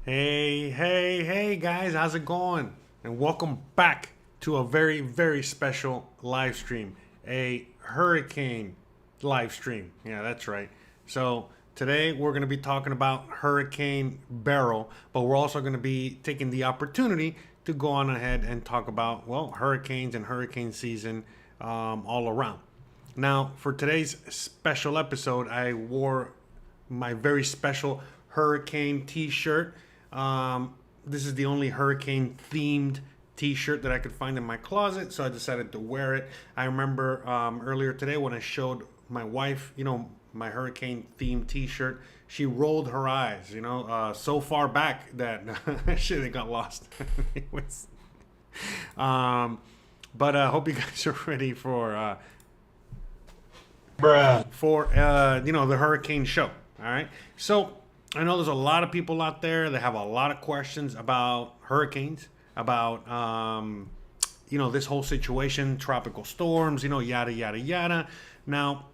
Hey, guys, how's it going? And welcome back to a very, very special live stream, a hurricane live stream. Yeah, that's right. So, today we're going to be talking about Hurricane Beryl, but we're also going to be taking the opportunity to go on ahead and talk about, well, hurricanes and hurricane season all around. Now, for today's special episode, I wore my very special hurricane t-shirt. This is the only hurricane themed t-shirt that I could find in my closet, so I decided to wear it. I remember earlier today when I showed my wife, my hurricane themed t-shirt, she rolled her eyes, so far back that shit, it got lost. Anyways, but I hope you guys are ready for Bruh. the hurricane show. All right. So I know there's a lot of people out there that have a lot of questions about hurricanes, about this whole situation, tropical storms, yada yada yada. Now,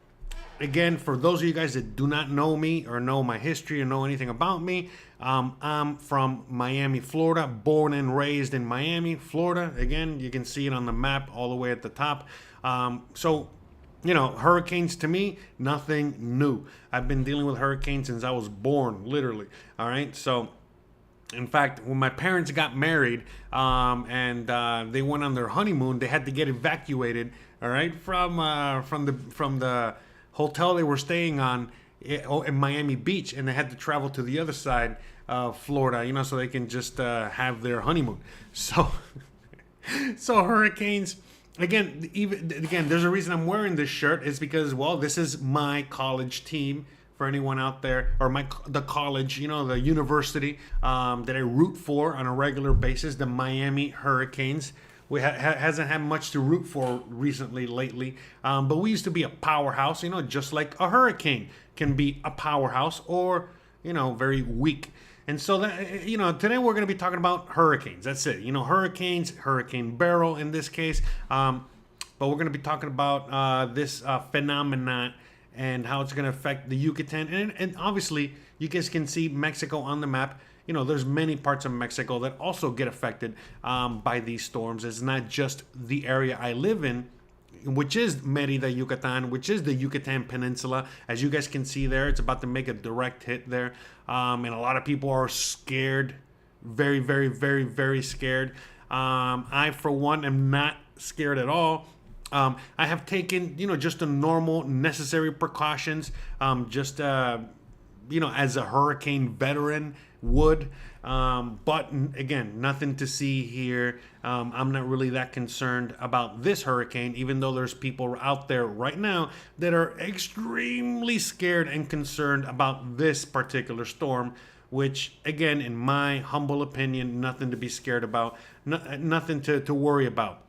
again, for those of you guys that do not know me or know my history or know anything about me, I'm from Miami, Florida, born and raised in Miami, Florida. Again, you can see it on the map all the way at the top. Hurricanes to me, nothing new. I've been dealing with hurricanes since I was born, literally. All right. So, in fact, when my parents got married and they went on their honeymoon, they had to get evacuated. All right, from the hotel they were staying on in Miami Beach, and they had to travel to the other side of Florida, so they can just have their honeymoon. So, so hurricanes. Again, there's a reason I'm wearing this shirt. Is because, well, this is my college team. For anyone out there, or the college, the university that I root for on a regular basis, the Miami Hurricanes. We hasn't had much to root for lately. But we used to be a powerhouse, just like a hurricane can be a powerhouse or, very weak. And so that, today we're going to be talking about hurricanes. That's it. Hurricanes, Hurricane Beryl in this case. But we're going to be talking about this phenomenon and how it's going to affect the Yucatan. And obviously, you guys can see Mexico on the map. There's many parts of Mexico that also get affected by these storms. It's not just the area I live in, which is Merida, Yucatan, which is the Yucatan Peninsula. As you guys can see there, it's about to make a direct hit there. And a lot of people are scared, very, very, very, very scared. I, for one, am not scared at all. I have taken, just the normal necessary precautions, as a hurricane veteran would. But again, nothing to see here. I'm not really that concerned about this hurricane, even though there's people out there right now that are extremely scared and concerned about this particular storm, which, again, in my humble opinion, nothing to be scared about, nothing to worry about.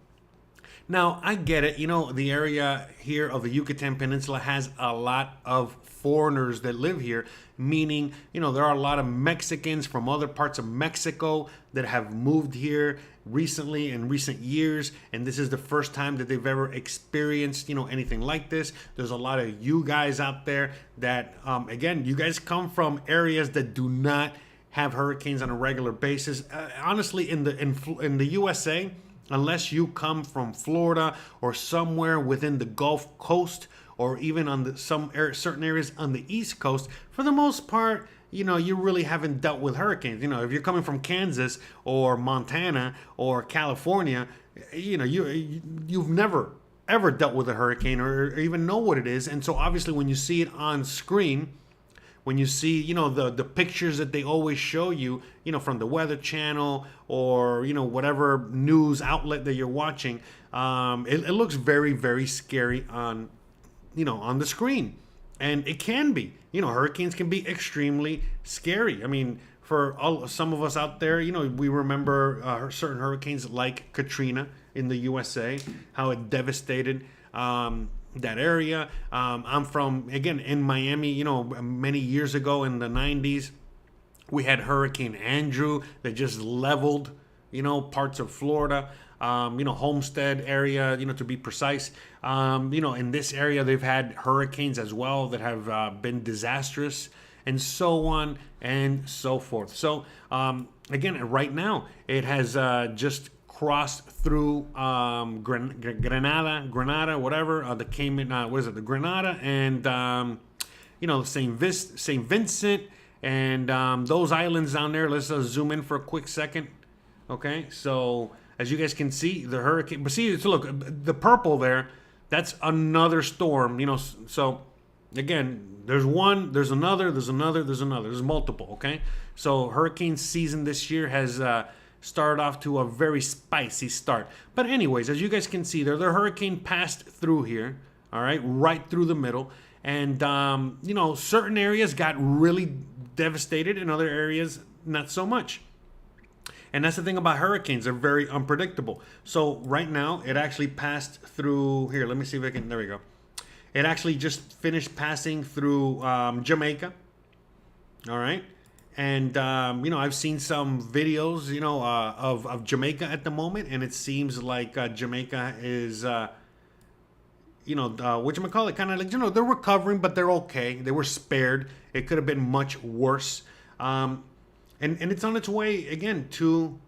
Now, I get it. The area here of the Yucatan Peninsula has a lot of foreigners that live here, meaning, there are a lot of Mexicans from other parts of Mexico that have moved here recently in recent years, and this is the first time that they've ever experienced, anything like this. There's a lot of you guys out there that, again, you guys come from areas that do not have hurricanes on a regular basis. Honestly, in the USA, unless you come from Florida or somewhere within the Gulf Coast, or even on certain areas on the East Coast, for the most part, you really haven't dealt with hurricanes. If you're coming from Kansas or Montana or California, you've never ever dealt with a hurricane or even know what it is. And so obviously when you see it on screen, when you see, the pictures that they always show you, from the Weather Channel or, whatever news outlet that you're watching, it looks very, very scary on the screen. And it can be, hurricanes can be extremely scary. I mean, for some of us out there, we remember certain hurricanes like Katrina in the USA, how it devastated that area. I'm from, again, in Miami, many years ago in the 90s, we had Hurricane Andrew that just leveled, parts of Florida. Homestead area, to be precise. In this area, they've had hurricanes as well that have been disastrous. and so on and so forth. So again, right now it has just crossed through Granada, whatever, the Cayman, what is it, the Granada, and St. Vincent, and those islands down there. Let's zoom in for a quick second. Okay, so as you guys can see, the hurricane, but see, so look, the purple there, that's another storm, so again, there's one, there's another, there's multiple, okay? So hurricane season this year has started off to a very spicy start. But anyways, as you guys can see there, the hurricane passed through here, all right, right through the middle. And, certain areas got really devastated and other areas not so much. And that's the thing about hurricanes. They're very unpredictable. So right now, it actually passed through here. Let me see if I can, there we go. It actually just finished passing through Jamaica. All right. And, I've seen some videos, of Jamaica at the moment. And it seems like Jamaica is... whatchamacallit, kind of like, they're recovering, but they're okay. They were spared. It could have been much worse. And it's on its way, again, to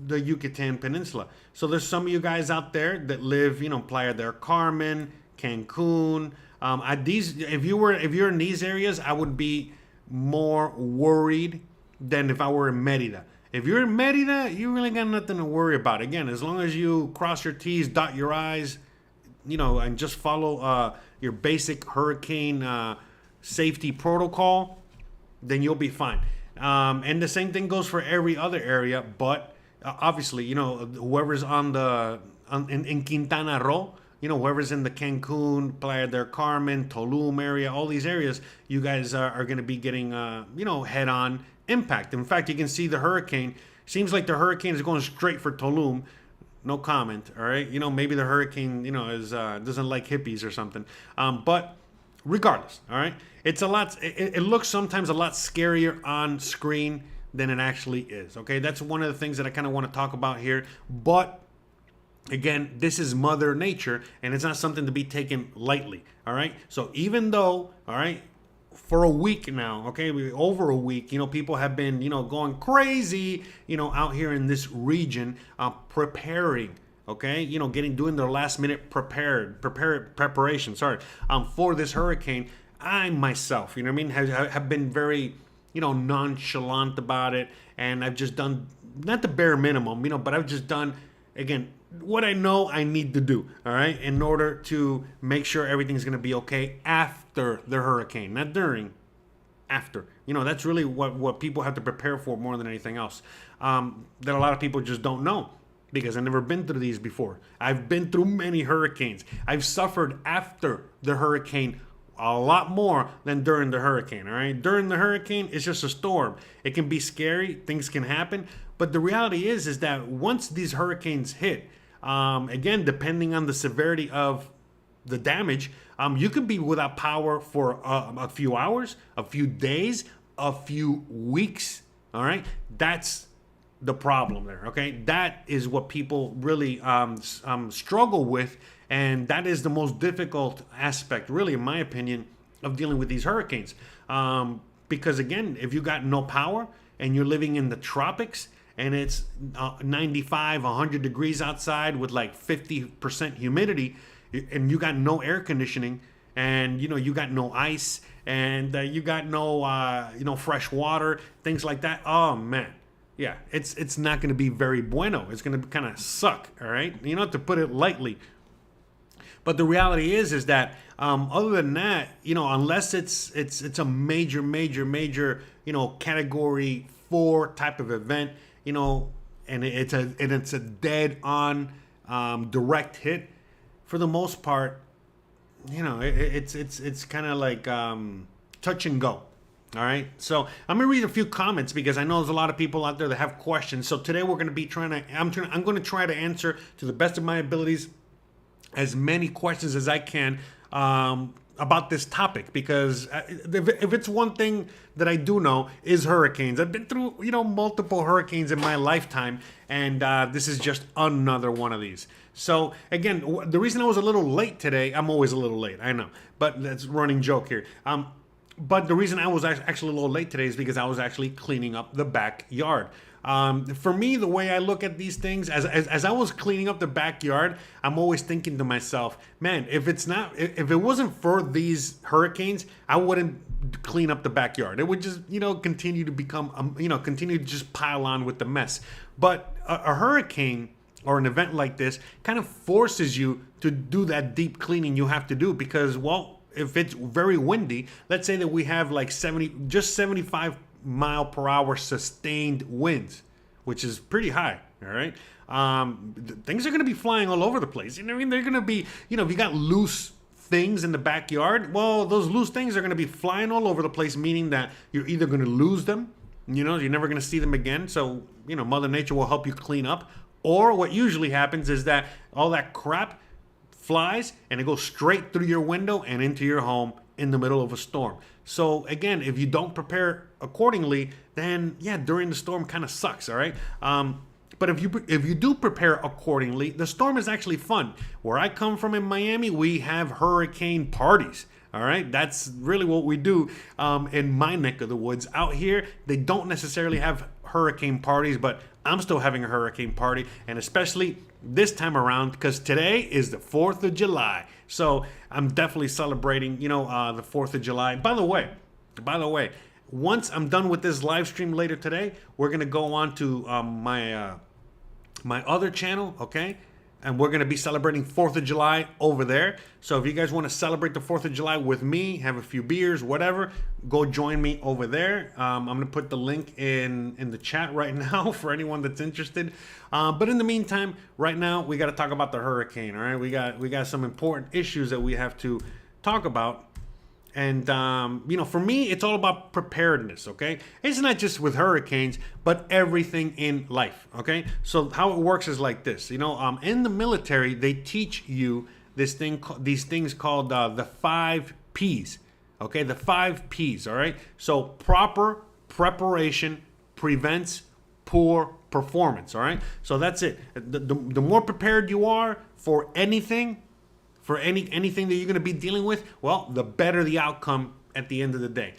the Yucatan Peninsula. So there's some of you guys out there that live, Playa del Carmen, Cancun. If you're in these areas, I would be more worried than if I were in Merida. If you're in Merida, you really got nothing to worry about. Again, as long as you cross your T's, dot your I's, and just follow your basic hurricane safety protocol, then you'll be fine. And the same thing goes for every other area, but obviously, whoever's in Quintana Roo, whoever's in the Cancun, Playa del Carmen, Tulum area, all these areas, you guys are going to be getting, head-on impact. In fact, you can see the hurricane. Seems like the hurricane is going straight for Tulum. No comment, all right? Maybe the hurricane, is doesn't like hippies or something. But regardless, all right? It's a lot, it looks sometimes a lot scarier on screen than it actually is, okay? That's one of the things that I kind of want to talk about here. But again, this is Mother Nature, and it's not something to be taken lightly, all right? So even though, all right, for a week now, okay, over a week, people have been, going crazy, out here in this region, preparing, okay, doing their last minute preparation, for this hurricane. I myself, have been very, nonchalant about it, and I've just done not the bare minimum, but I've just done, again, what I know I need to do, all right, in order to make sure everything's going to be okay after the hurricane, not during, after. That's really what people have to prepare for more than anything else, that a lot of people just don't know, because I've never been through these before. I've been through many hurricanes. I've suffered after the hurricane a lot more than during the hurricane, all right? During the hurricane, it's just a storm. It can be scary. Things can happen. But the reality is that once these hurricanes hit, again, depending on the severity of the damage, you could be without power for a few hours, a few days, a few weeks, all right? That's the problem there, okay? That is what people really struggle with, and that is the most difficult aspect, really, in my opinion, of dealing with these hurricanes. Because, again, if you got no power and you're living in the tropics, and it's 95, 100 degrees outside with like 50% humidity, and you got no air conditioning, and you got no ice, and you got no fresh water, things like that. Oh man, yeah, it's not going to be very bueno. It's going to kind of suck. All right, to put it lightly. But the reality is that other than that, unless it's a major category 4 type of event, and it's a dead on direct hit, for the most part, it's kind of like touch and go. All right, so I'm gonna read a few comments because I know there's a lot of people out there that have questions. So today we're gonna be I'm going to try to answer to the best of my abilities as many questions as I can about this topic, because if it's one thing that I do know is hurricanes. I've been through multiple hurricanes in my lifetime, and this is just another one of these. So again, the reason I was a little late today, I'm always a little late, I know, but that's a running joke here. But the reason I was actually a little late today is because I was actually cleaning up the backyard. For me, the way I look at these things, as I was cleaning up the backyard, I'm always thinking to myself, man, if it wasn't for these hurricanes, I wouldn't clean up the backyard. It would just, continue to become, continue to just pile on with the mess. But a hurricane or an event like this kind of forces you to do that deep cleaning you have to do because, well, if it's very windy, let's say that we have like 75 mile per hour sustained winds, which is pretty high. All right. Things are going to be flying all over the place. You know what I mean? They're going to be, if you got loose things in the backyard, well, those loose things are going to be flying all over the place, meaning that you're either going to lose them, you're never going to see them again. So, Mother Nature will help you clean up. Or what usually happens is that all that crap flies and it goes straight through your window and into your home in the middle of a storm. So again, if you don't prepare accordingly, then yeah, during the storm kind of sucks, all right? But if you do prepare accordingly, the storm is actually fun. Where I come from in Miami, we have hurricane parties. All right, that's really what we do in my neck of the woods. Out here, they don't necessarily have hurricane parties, but I'm still having a hurricane party, and especially this time around because today is the 4th of July. So I'm definitely celebrating, the 4th of July. By the way, once I'm done with this live stream later today, we're gonna go on to my other channel, okay? And we're going to be celebrating 4th of July over there. So if you guys want to celebrate the 4th of July with me, have a few beers, whatever, go join me over there. I'm going to put the link in the chat right now for anyone that's interested. But in the meantime, right now, we got to talk about the hurricane, all right? We got some important issues that we have to talk about. And, for me, it's all about preparedness, okay? It's not just with hurricanes, but everything in life, okay? So how it works is like this. In the military, they teach you these things called the 5 Ps, okay? The 5 Ps, all right? So proper preparation prevents poor performance, all right? So that's it. The more prepared you are for anything, for anything that you're going to be dealing with, well, the better the outcome at the end of the day.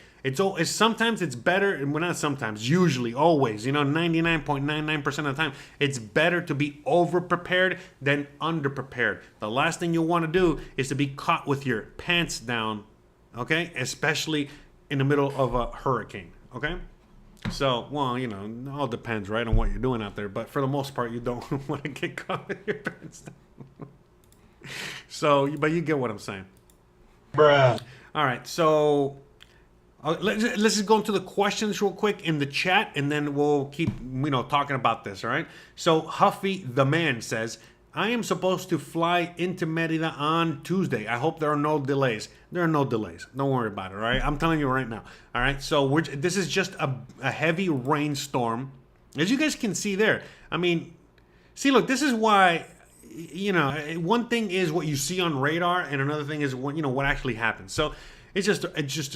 Sometimes it's better, and well, not sometimes, usually, always, 99.99% of the time, it's better to be over-prepared than under-prepared. The last thing you want to do is to be caught with your pants down, okay? Especially in the middle of a hurricane, okay? So, well, it all depends, right, on what you're doing out there, but for the most part, you don't want to get caught with your pants down. So, but you get what I'm saying. Bruh. All right, so let's just go into the questions real quick in the chat, and then we'll keep, talking about this, all right? So, Huffy the Man says, I am supposed to fly into Merida on Tuesday. I hope there are no delays. There are no delays. Don't worry about it, all right? I'm telling you right now, all right? So, this is just a heavy rainstorm. As you guys can see there, see, look, this is why... one thing is what you see on radar, and another thing is what actually happens. So it's just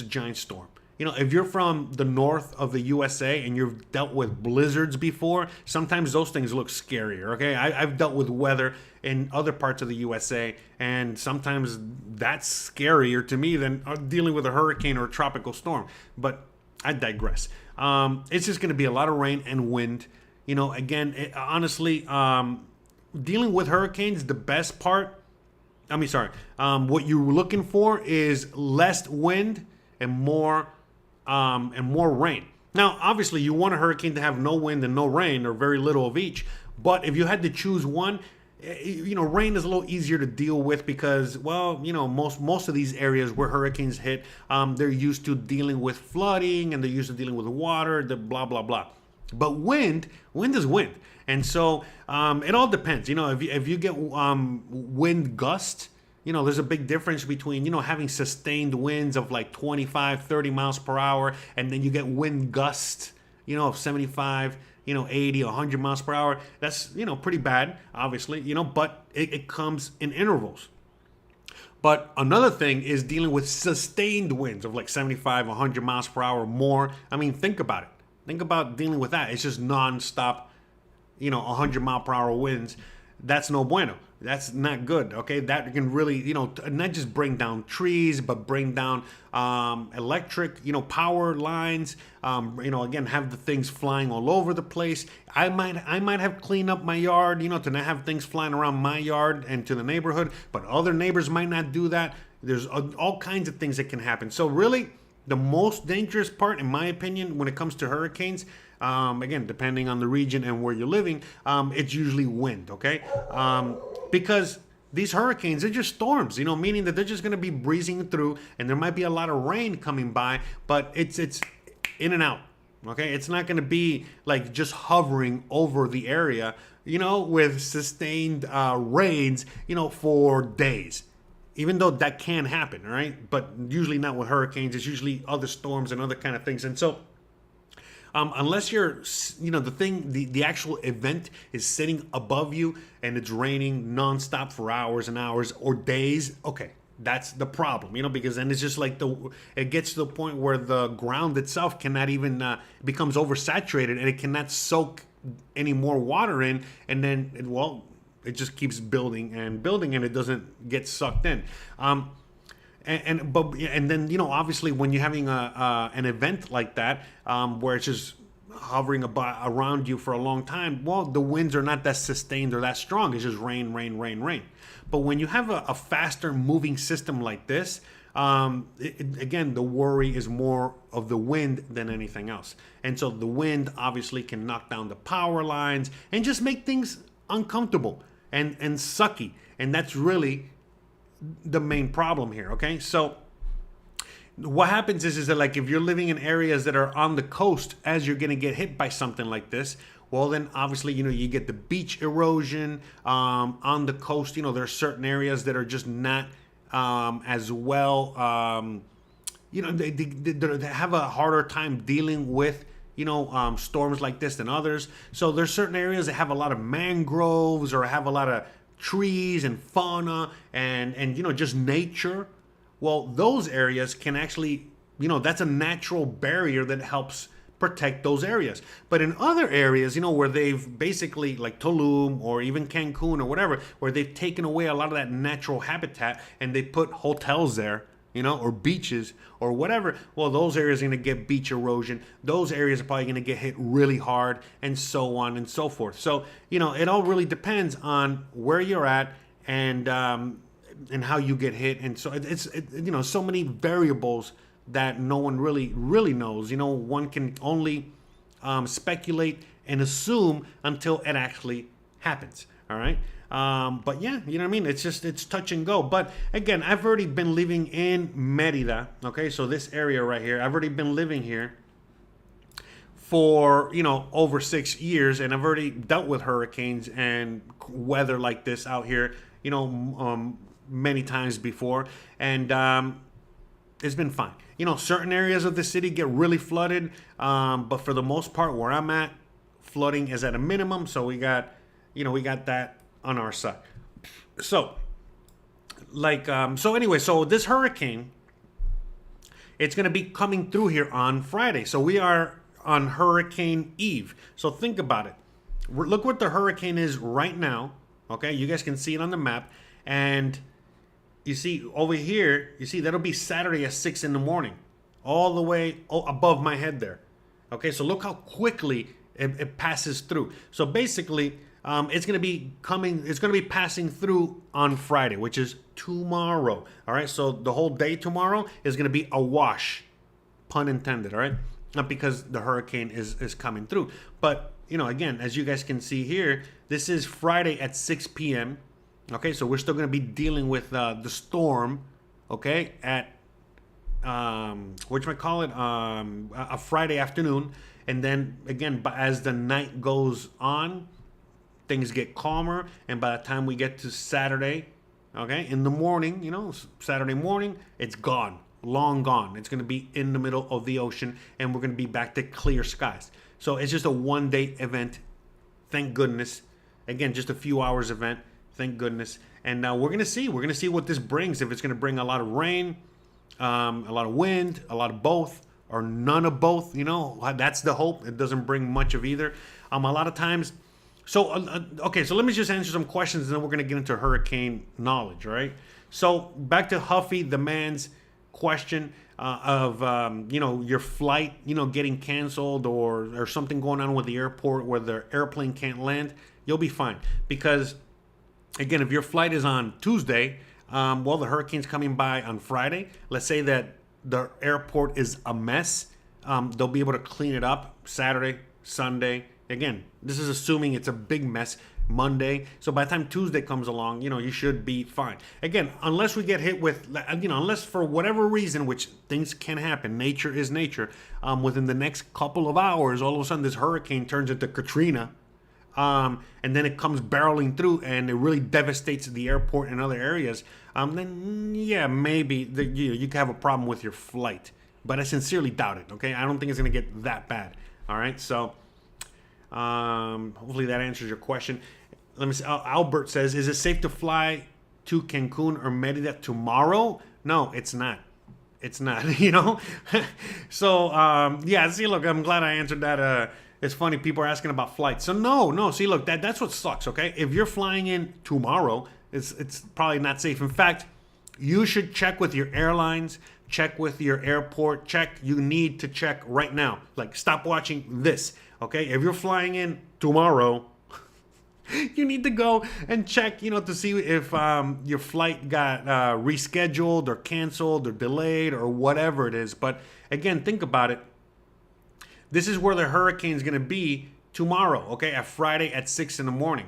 a giant storm. If you're from the north of the USA and you've dealt with blizzards before, sometimes those things look scarier. Okay, I've dealt with weather in other parts of the USA, and sometimes that's scarier to me than dealing with a hurricane or a tropical storm. But I digress. It's just going to be a lot of rain and wind. Honestly. Dealing with hurricanes, the best part, what you're looking for is less wind and more rain. Now, obviously, you want a hurricane to have no wind and no rain, or very little of each. But if you had to choose one, rain is a little easier to deal with because, well, most of these areas where hurricanes hit, they're used to dealing with flooding and they're used to dealing with water, the blah blah blah. But wind is wind. And so it all depends. If you get wind gust, there's a big difference between, having sustained winds of like 25, 30 miles per hour, and then you get wind gust, of 75, 80, 100 miles per hour. That's, pretty bad, obviously, but it comes in intervals. But another thing is dealing with sustained winds of like 75, 100 miles per hour or more. Think about it. Think about dealing with that. It's just nonstop, 100 mile per hour winds. that's no bueno. That's not good. Okay, that can really, not just bring down trees, but bring down electric, power lines. Again, have the things flying all over the place. I might have cleaned up my yard, to not have things flying around my yard and to the neighborhood, but other neighbors might not do that. There's all kinds of things that can happen. So really, the most dangerous part, in my opinion, when it comes to hurricanes, again, depending on the region and where you're living, it's usually wind, okay? Because these hurricanes are just storms, meaning that they're just going to be breezing through, and there might be a lot of rain coming by, but it's in and out, okay? It's not going to be like just hovering over the area, with sustained rains, for days. Even though that can happen, all right? But usually not with hurricanes. It's usually other storms and other kind of things. And so, unless you're, the actual event is sitting above you and it's raining nonstop for hours and hours or days, okay, that's the problem, because then it's just like it gets to the point where the ground itself cannot even, becomes oversaturated and it cannot soak any more water in. And then, it just keeps building and building, and it doesn't get sucked in. And then obviously when you're having an event like that, where it's just hovering around you for a long time, the winds are not that sustained or that strong. It's just rain, rain, rain, rain. But when you have a faster moving system like this, again, the worry is more of the wind than anything else. And so the wind obviously can knock down the power lines and just make things uncomfortable and sucky. And that's really the main problem here, okay? So what happens is that, like, if you're living in areas that are on the coast, as you're going to get hit by something like this, then obviously, you get the beach erosion on the coast. There are certain areas that are just not as well, they have a harder time dealing with storms like this than others. So there's certain areas that have a lot of mangroves or have a lot of trees and fauna and just nature. Well, those areas can actually, that's a natural barrier that helps protect those areas. But in other areas, where they've basically, like Tulum or even Cancun or whatever, where they've taken away a lot of that natural habitat and they put hotels there, or beaches or whatever, those areas are going to get beach erosion. Those areas are probably going to get hit really hard, and so on and so forth. So, it all really depends on where you're at and how you get hit. And so it's so many variables that no one really knows. One can only speculate and assume until it actually happens. All right. But yeah, you know what I mean? It's touch and go. But again, I've already been living in Merida. Okay, so this area right here, I've already been living here for, over 6 years, and I've already dealt with hurricanes and weather like this out here, many times before. And it's been fine. Certain areas of the city get really flooded. But for the most part, where I'm at, flooding is at a minimum. So we got that on our side. So so this hurricane, it's going to be coming through here on Friday. So we are on Hurricane Eve. So think about it. Look what the hurricane is right now. Okay, you guys can see it on the map. And you see over here, that'll be Saturday at 6 in the morning, all the way above my head there. Okay, so look how quickly it passes through. So basically, it's going to be passing through on Friday, which is tomorrow. All right, so the whole day tomorrow is going to be a wash, pun intended. All right, not because the hurricane is coming through, but again, as you guys can see here, this is Friday at 6 p.m. Okay, so we're still going to be dealing with the storm. Okay, at a Friday afternoon, and then again, as the night goes on, things get calmer, and by the time we get to Saturday, okay, in the morning, Saturday morning, it's gone, long gone. It's going to be in the middle of the ocean, and we're going to be back to clear skies. So it's just a one-day event, thank goodness. Again, just a few hours event, thank goodness. And we're going to see what this brings. If it's going to bring a lot of rain, a lot of wind, a lot of both, or none of both. That's the hope. It doesn't bring much of either. A lot of times, So, okay, so let me just answer some questions, and then we're going to get into hurricane knowledge, all right? So, back to Huffy the man's question of, your flight, getting canceled or something going on with the airport where the airplane can't land. You'll be fine. Because, again, if your flight is on Tuesday, well, the hurricane's coming by on Friday. Let's say that the airport is a mess. They'll be able to clean it up Saturday, Sunday. Again, this is assuming it's a big mess Monday. So by the time Tuesday comes along, you should be fine. Again, unless we get hit with, unless for whatever reason, which things can happen, nature is nature, within the next couple of hours, all of a sudden this hurricane turns into Katrina. And then it comes barreling through and it really devastates the airport and other areas. Then, yeah, maybe you could have a problem with your flight. But I sincerely doubt it, okay? I don't think it's going to get that bad. All right, so hopefully that answers your question. Let me see. Albert says, is it safe to fly to Cancun or Merida tomorrow? No, it's not. It's not, So, yeah, see, look, I'm glad I answered that. It's funny, people are asking about flights. So, no, see, look, that's what sucks, okay? If you're flying in tomorrow, it's probably not safe. In fact, you should check with your airlines, check with your airport, you need to check right now. Like, stop watching this, okay? If you're flying in tomorrow, you need to go and check, to see if your flight got rescheduled or canceled or delayed or whatever it is. But again, think about it. This is where the hurricane is going to be tomorrow, okay? At Friday at 6 in the morning,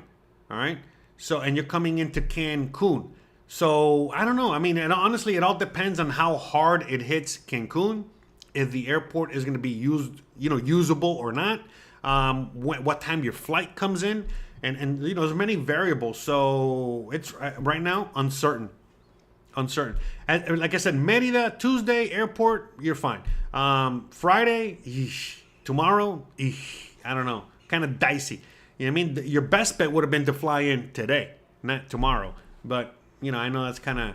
all right? So, and you're coming into Cancun. So, I don't know. I mean, and honestly, it all depends on how hard it hits Cancun, if the airport is going to be usable or not, what time your flight comes in, and there's many variables. So, it's right now uncertain. And, like I said, Merida, Tuesday, airport, you're fine. Friday, tomorrow, I don't know. Kind of dicey. You know what I mean? Your best bet would have been to fly in today, not tomorrow. But, I know that's kind of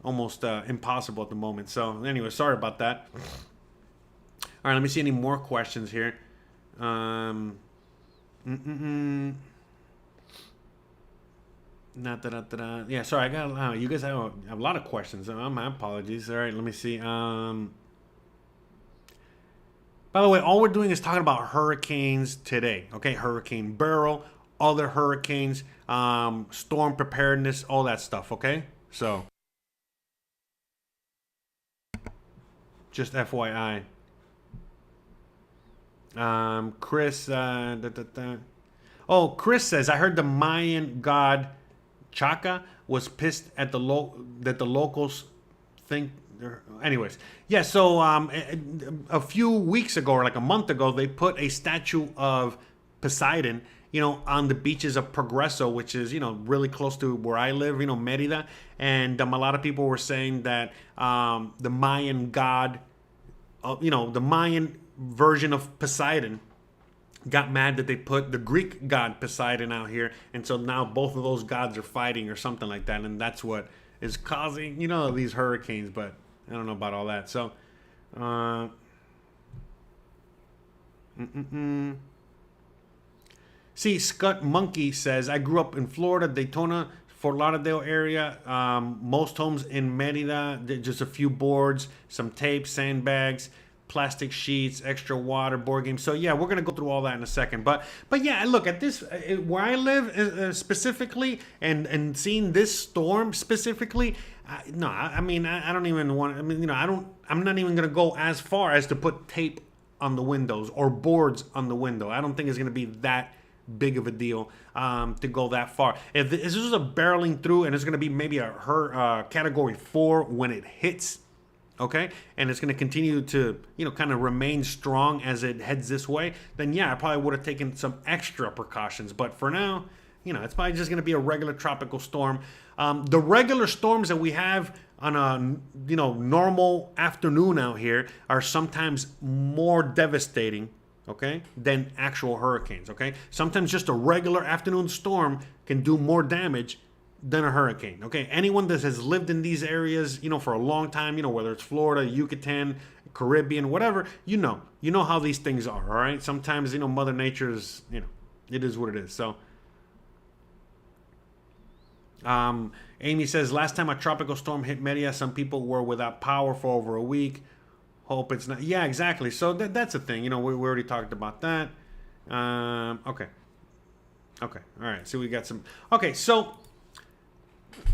almost impossible at the moment. So, anyway, sorry about that. All right, let me see any more questions here. You sorry, I got you guys have a lot of questions. My apologies. All right, let me see. By the way, all we're doing is talking about hurricanes today. Okay, Hurricane Beryl, other hurricanes, storm preparedness, all that stuff. Okay, so just FYI. Chris. Chris says, I heard the Mayan god Chaka was pissed at that the locals think. Anyways, yeah. So a few weeks ago, or like a month ago, they put a statue of Poseidon, on the beaches of Progreso, which is really close to where I live, Merida, and a lot of people were saying that the Mayan god, the Mayan version of Poseidon got mad that they put the Greek god Poseidon out here, and so now both of those gods are fighting or something like that, and that's what is causing these hurricanes. But I don't know about all that. So see, Scut Monkey says, I grew up in Florida, Daytona, Fort Lauderdale area. Most homes in Merida, just a few boards, some tape, sandbags, plastic sheets, extra water, board games. So yeah, we're gonna go through all that in a second. But yeah, look at this where I live specifically, and seeing this storm specifically. I don't even want. I'm not even gonna go as far as to put tape on the windows or boards on the window. I don't think it's gonna be that big of a deal to go that far. If this is a barreling through, and it's gonna be maybe a category 4 when it hits. Okay, and it's going to continue to, kind of remain strong as it heads this way, then yeah, I probably would have taken some extra precautions. But for now, it's probably just going to be a regular tropical storm. The regular storms that we have on a, normal afternoon out here are sometimes more devastating, okay, than actual hurricanes, okay? Sometimes just a regular afternoon storm can do more damage than a hurricane. Okay, anyone that has lived in these areas, for a long time, whether it's Florida, Yucatan, Caribbean, whatever, you know how these things are. All right, sometimes Mother Nature is, it is what it is. So, Amy says, last time a tropical storm hit Merida, some people were without power for over a week. Hope it's not. Yeah, exactly. So that's the thing. We already talked about that. Okay. All right. So we got some. Okay. So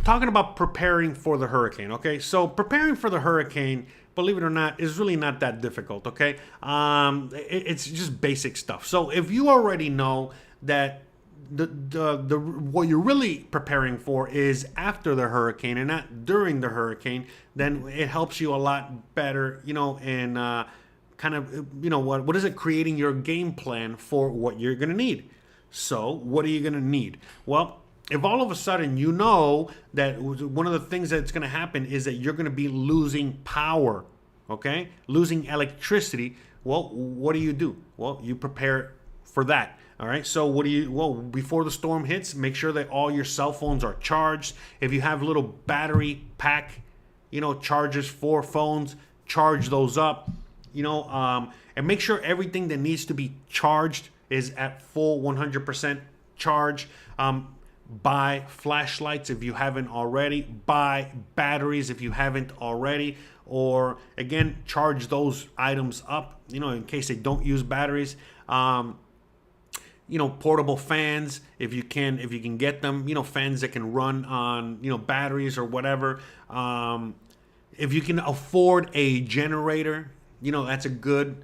talking about preparing for the hurricane. Okay. So preparing for the hurricane, believe it or not, is really not that difficult. Okay. It's just basic stuff. So if you already know that the what you're really preparing for is after the hurricane and not during the hurricane, then it helps you a lot better, in kind of, what is it, creating your game plan for what you're going to need. So what are you going to need? Well, if all of a sudden you know that one of the things that's going to happen is that you're going to be losing power, okay, losing electricity, well, what do? Well, you prepare for that. All right. So before the storm hits, make sure that all your cell phones are charged. If you have little battery pack, chargers for phones, charge those up, and make sure everything that needs to be charged is at full 100% charge. Buy flashlights if you haven't already. Buy batteries if you haven't already. Or again, charge those items up, in case they don't use batteries. Portable fans, if you can get them, fans that can run on, batteries or whatever. If you can afford a generator, that's a good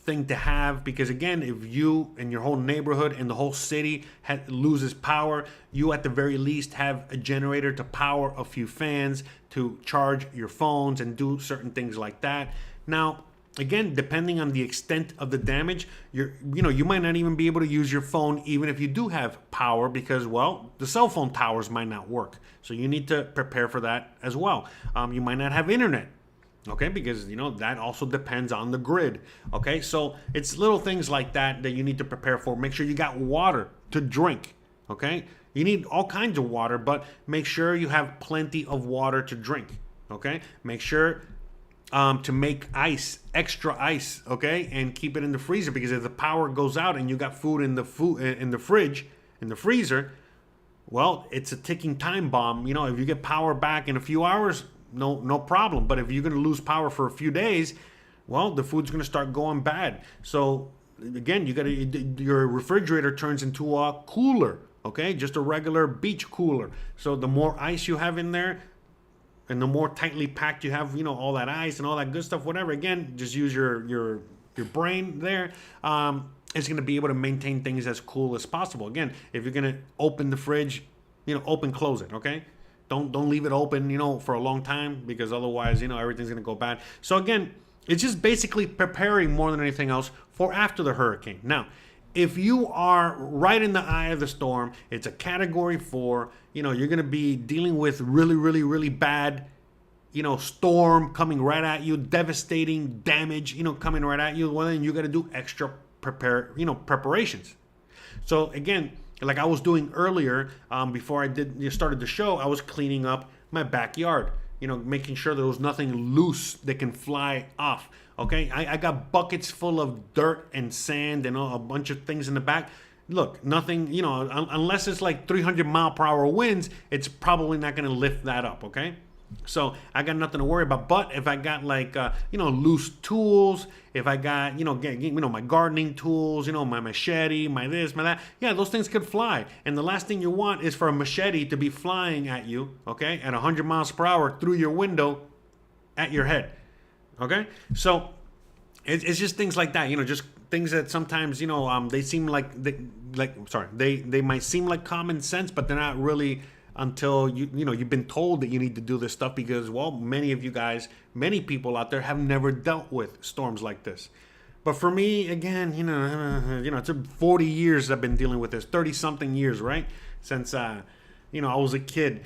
thing to have, because again, if you and your whole neighborhood and the whole city loses power, you at the very least have a generator to power a few fans, to charge your phones and do certain things like that. Now, again, depending on the extent of the damage, you might not even be able to use your phone even if you do have power, because, well, the cell phone towers might not work. So you need to prepare for that as well. You might not have internet, okay, because, that also depends on the grid, okay? So it's little things like that you need to prepare for. Make sure you got water to drink, okay? You need all kinds of water, but make sure you have plenty of water to drink, okay? Make sure to make extra ice, okay, and keep it in the freezer, because if the power goes out and you got food in the fridge, in the freezer, well, it's a ticking time bomb. If you get power back in a few hours, no problem. But if you're going to lose power for a few days, well, the food's going to start going bad. So again, your refrigerator turns into a cooler, okay, just a regular beach cooler. So the more ice you have in there, and the more tightly packed you have, all that ice and all that good stuff, whatever, again, just use your brain there. It's going to be able to maintain things as cool as possible. Again, if you're going to open the fridge, close it, okay? Don't leave it open, for a long time, because otherwise, everything's going to go bad. So again, it's just basically preparing more than anything else for after the hurricane. Now, if you are right in the eye of the storm, it's a category 4, you're going to be dealing with really, really, really bad, storm coming right at you, devastating damage, coming right at you. Well, then you got to do extra preparations. So again, like I was doing earlier, before I started the show, I was cleaning up my backyard, making sure there was nothing loose that can fly off. Okay, I got buckets full of dirt and sand and a bunch of things in the back. Look, nothing, unless it's like 300-mile-per-hour winds, it's probably not going to lift that up, okay? So I got nothing to worry about. But if I got like, loose tools, if I got, my gardening tools, my machete, my this, my that, yeah, those things could fly. And the last thing you want is for a machete to be flying at you, okay, at 100 miles per hour through your window at your head. Okay, so it's just things like that, just things that sometimes, they seem like they might seem like common sense, but they're not really until you've been told that you need to do this stuff, because, well, many people out there have never dealt with storms like this. But for me, again, it's 40 years I've been dealing with this, 30 something years, right? Since I was a kid.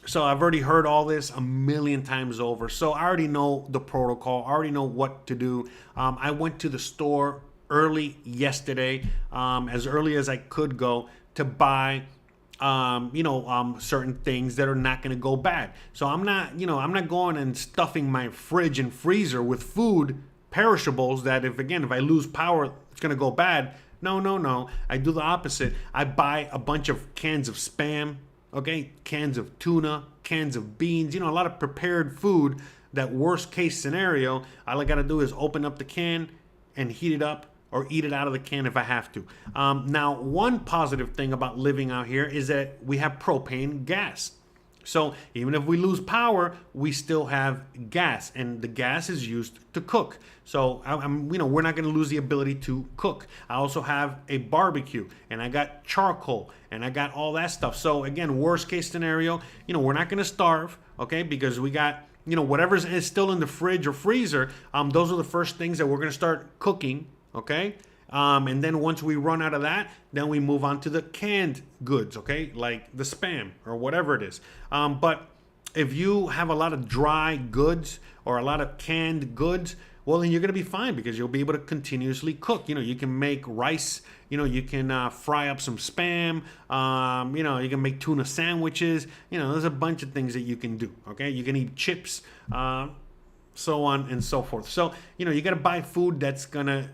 So I've already heard all this a million times over. So I already know the protocol. I already know what to do. I went to the store early yesterday, as early as I could go, to buy, certain things that are not going to go bad. So I'm not going and stuffing my fridge and freezer with food, perishables, that if I lose power, it's going to go bad. No, no, no. I do the opposite. I buy a bunch of cans of Spam, okay? Cans of tuna, cans of beans, you know, a lot of prepared food. That worst case scenario, all I gotta do is open up the can and heat it up or eat it out of the can if I have to. Now, one positive thing about living out here is that we have propane gas. So even if we lose power, we still have gas, and the gas is used to cook. So you know, we're not going to lose the ability to cook. I also have a barbecue, and I got charcoal, and I got all that stuff. So again, worst case scenario, you know, we're not going to starve, okay? Because we got, you know, whatever is still in the fridge or freezer. Those are the first things that we're going to start cooking, okay? And then once we run out of that, then we move on to the canned goods, okay? Like the Spam or whatever it is. But if you have a lot of dry goods or a lot of canned goods, well, then you're going to be fine because you'll be able to continuously cook. You know, you can make rice, you know, you can fry up some Spam, you know, you can make tuna sandwiches. You know, there's a bunch of things that you can do, okay? You can eat chips, so on and so forth. So, you know, you got to buy food that's going to,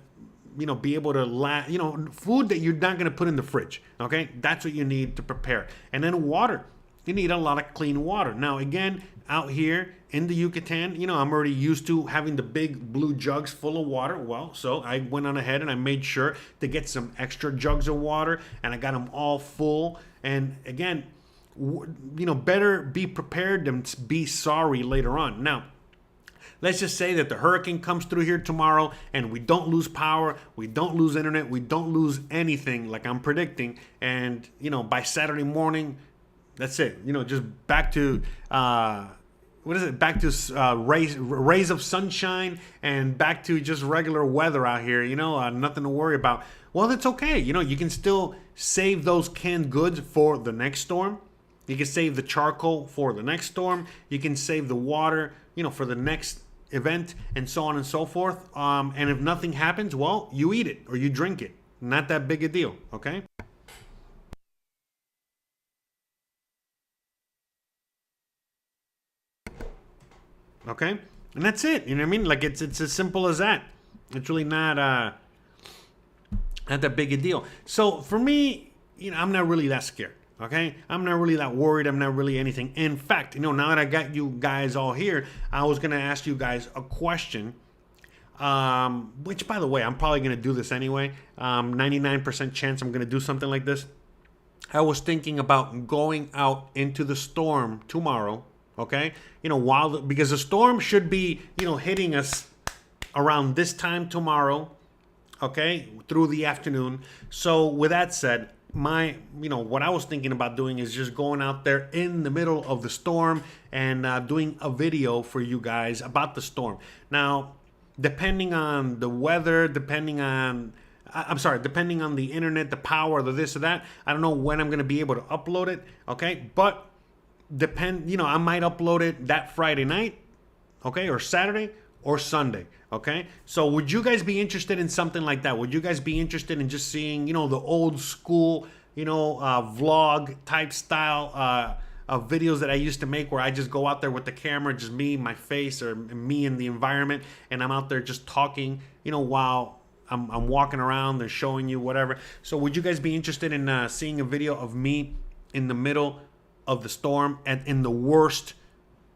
you know, be able to you know, food that you're not going to put in the fridge, okay? That's what you need to prepare. And then water. You need a lot of clean water. Now, again, out here in the Yucatan, you know, I'm already used to having the big blue jugs full of water. Well, so I went on ahead and I made sure to get some extra jugs of water, and I got them all full. And again, you know, better be prepared than be sorry later on. Now, let's just say that the hurricane comes through here tomorrow and we don't lose power, we don't lose internet, we don't lose anything like I'm predicting. And, you know, by Saturday morning, that's it. You know, just back to, what is it? Back to rays of sunshine and back to just regular weather out here, you know, nothing to worry about. Well, that's okay. You know, you can still save those canned goods for the next storm. You can save the charcoal for the next storm. You can save the water, you know, for the next event, and so on and so forth. And if nothing happens, well, you eat it or you drink it. Not that big a deal, okay? Okay? And that's it. You know what I mean? Like it's as simple as that. It's really not that big a deal. So for me, you know, I'm not really that scared. Okay, I'm not really that worried. I'm not really anything. In fact, you know, now that I got you guys all here, I was gonna ask you guys a question. Which, by the way, I'm probably gonna do this anyway. 99% chance I'm gonna do something like this. I was thinking about going out into the storm tomorrow. Okay, you know, because the storm should be, you know, hitting us around this time tomorrow. Okay, through the afternoon. So with that said, you know, what I was thinking about doing is just going out there in the middle of the storm and doing a video for you guys about the storm. Now, depending on the weather, depending on the internet, the power, the this or that, I don't know when I'm going to be able to upload it. Okay, but you know, I might upload it that Friday night, okay, or Saturday or Sunday. Okay, so would you guys be interested in something like that? Would you guys be interested in just seeing, you know, the old school, you know, vlog type style of videos that I used to make, where I just go out there with the camera, just me, my face, or me in the environment, and I'm out there just talking, you know, while I'm walking around and showing you whatever. So would you guys be interested in seeing a video of me in the middle of the storm and in the worst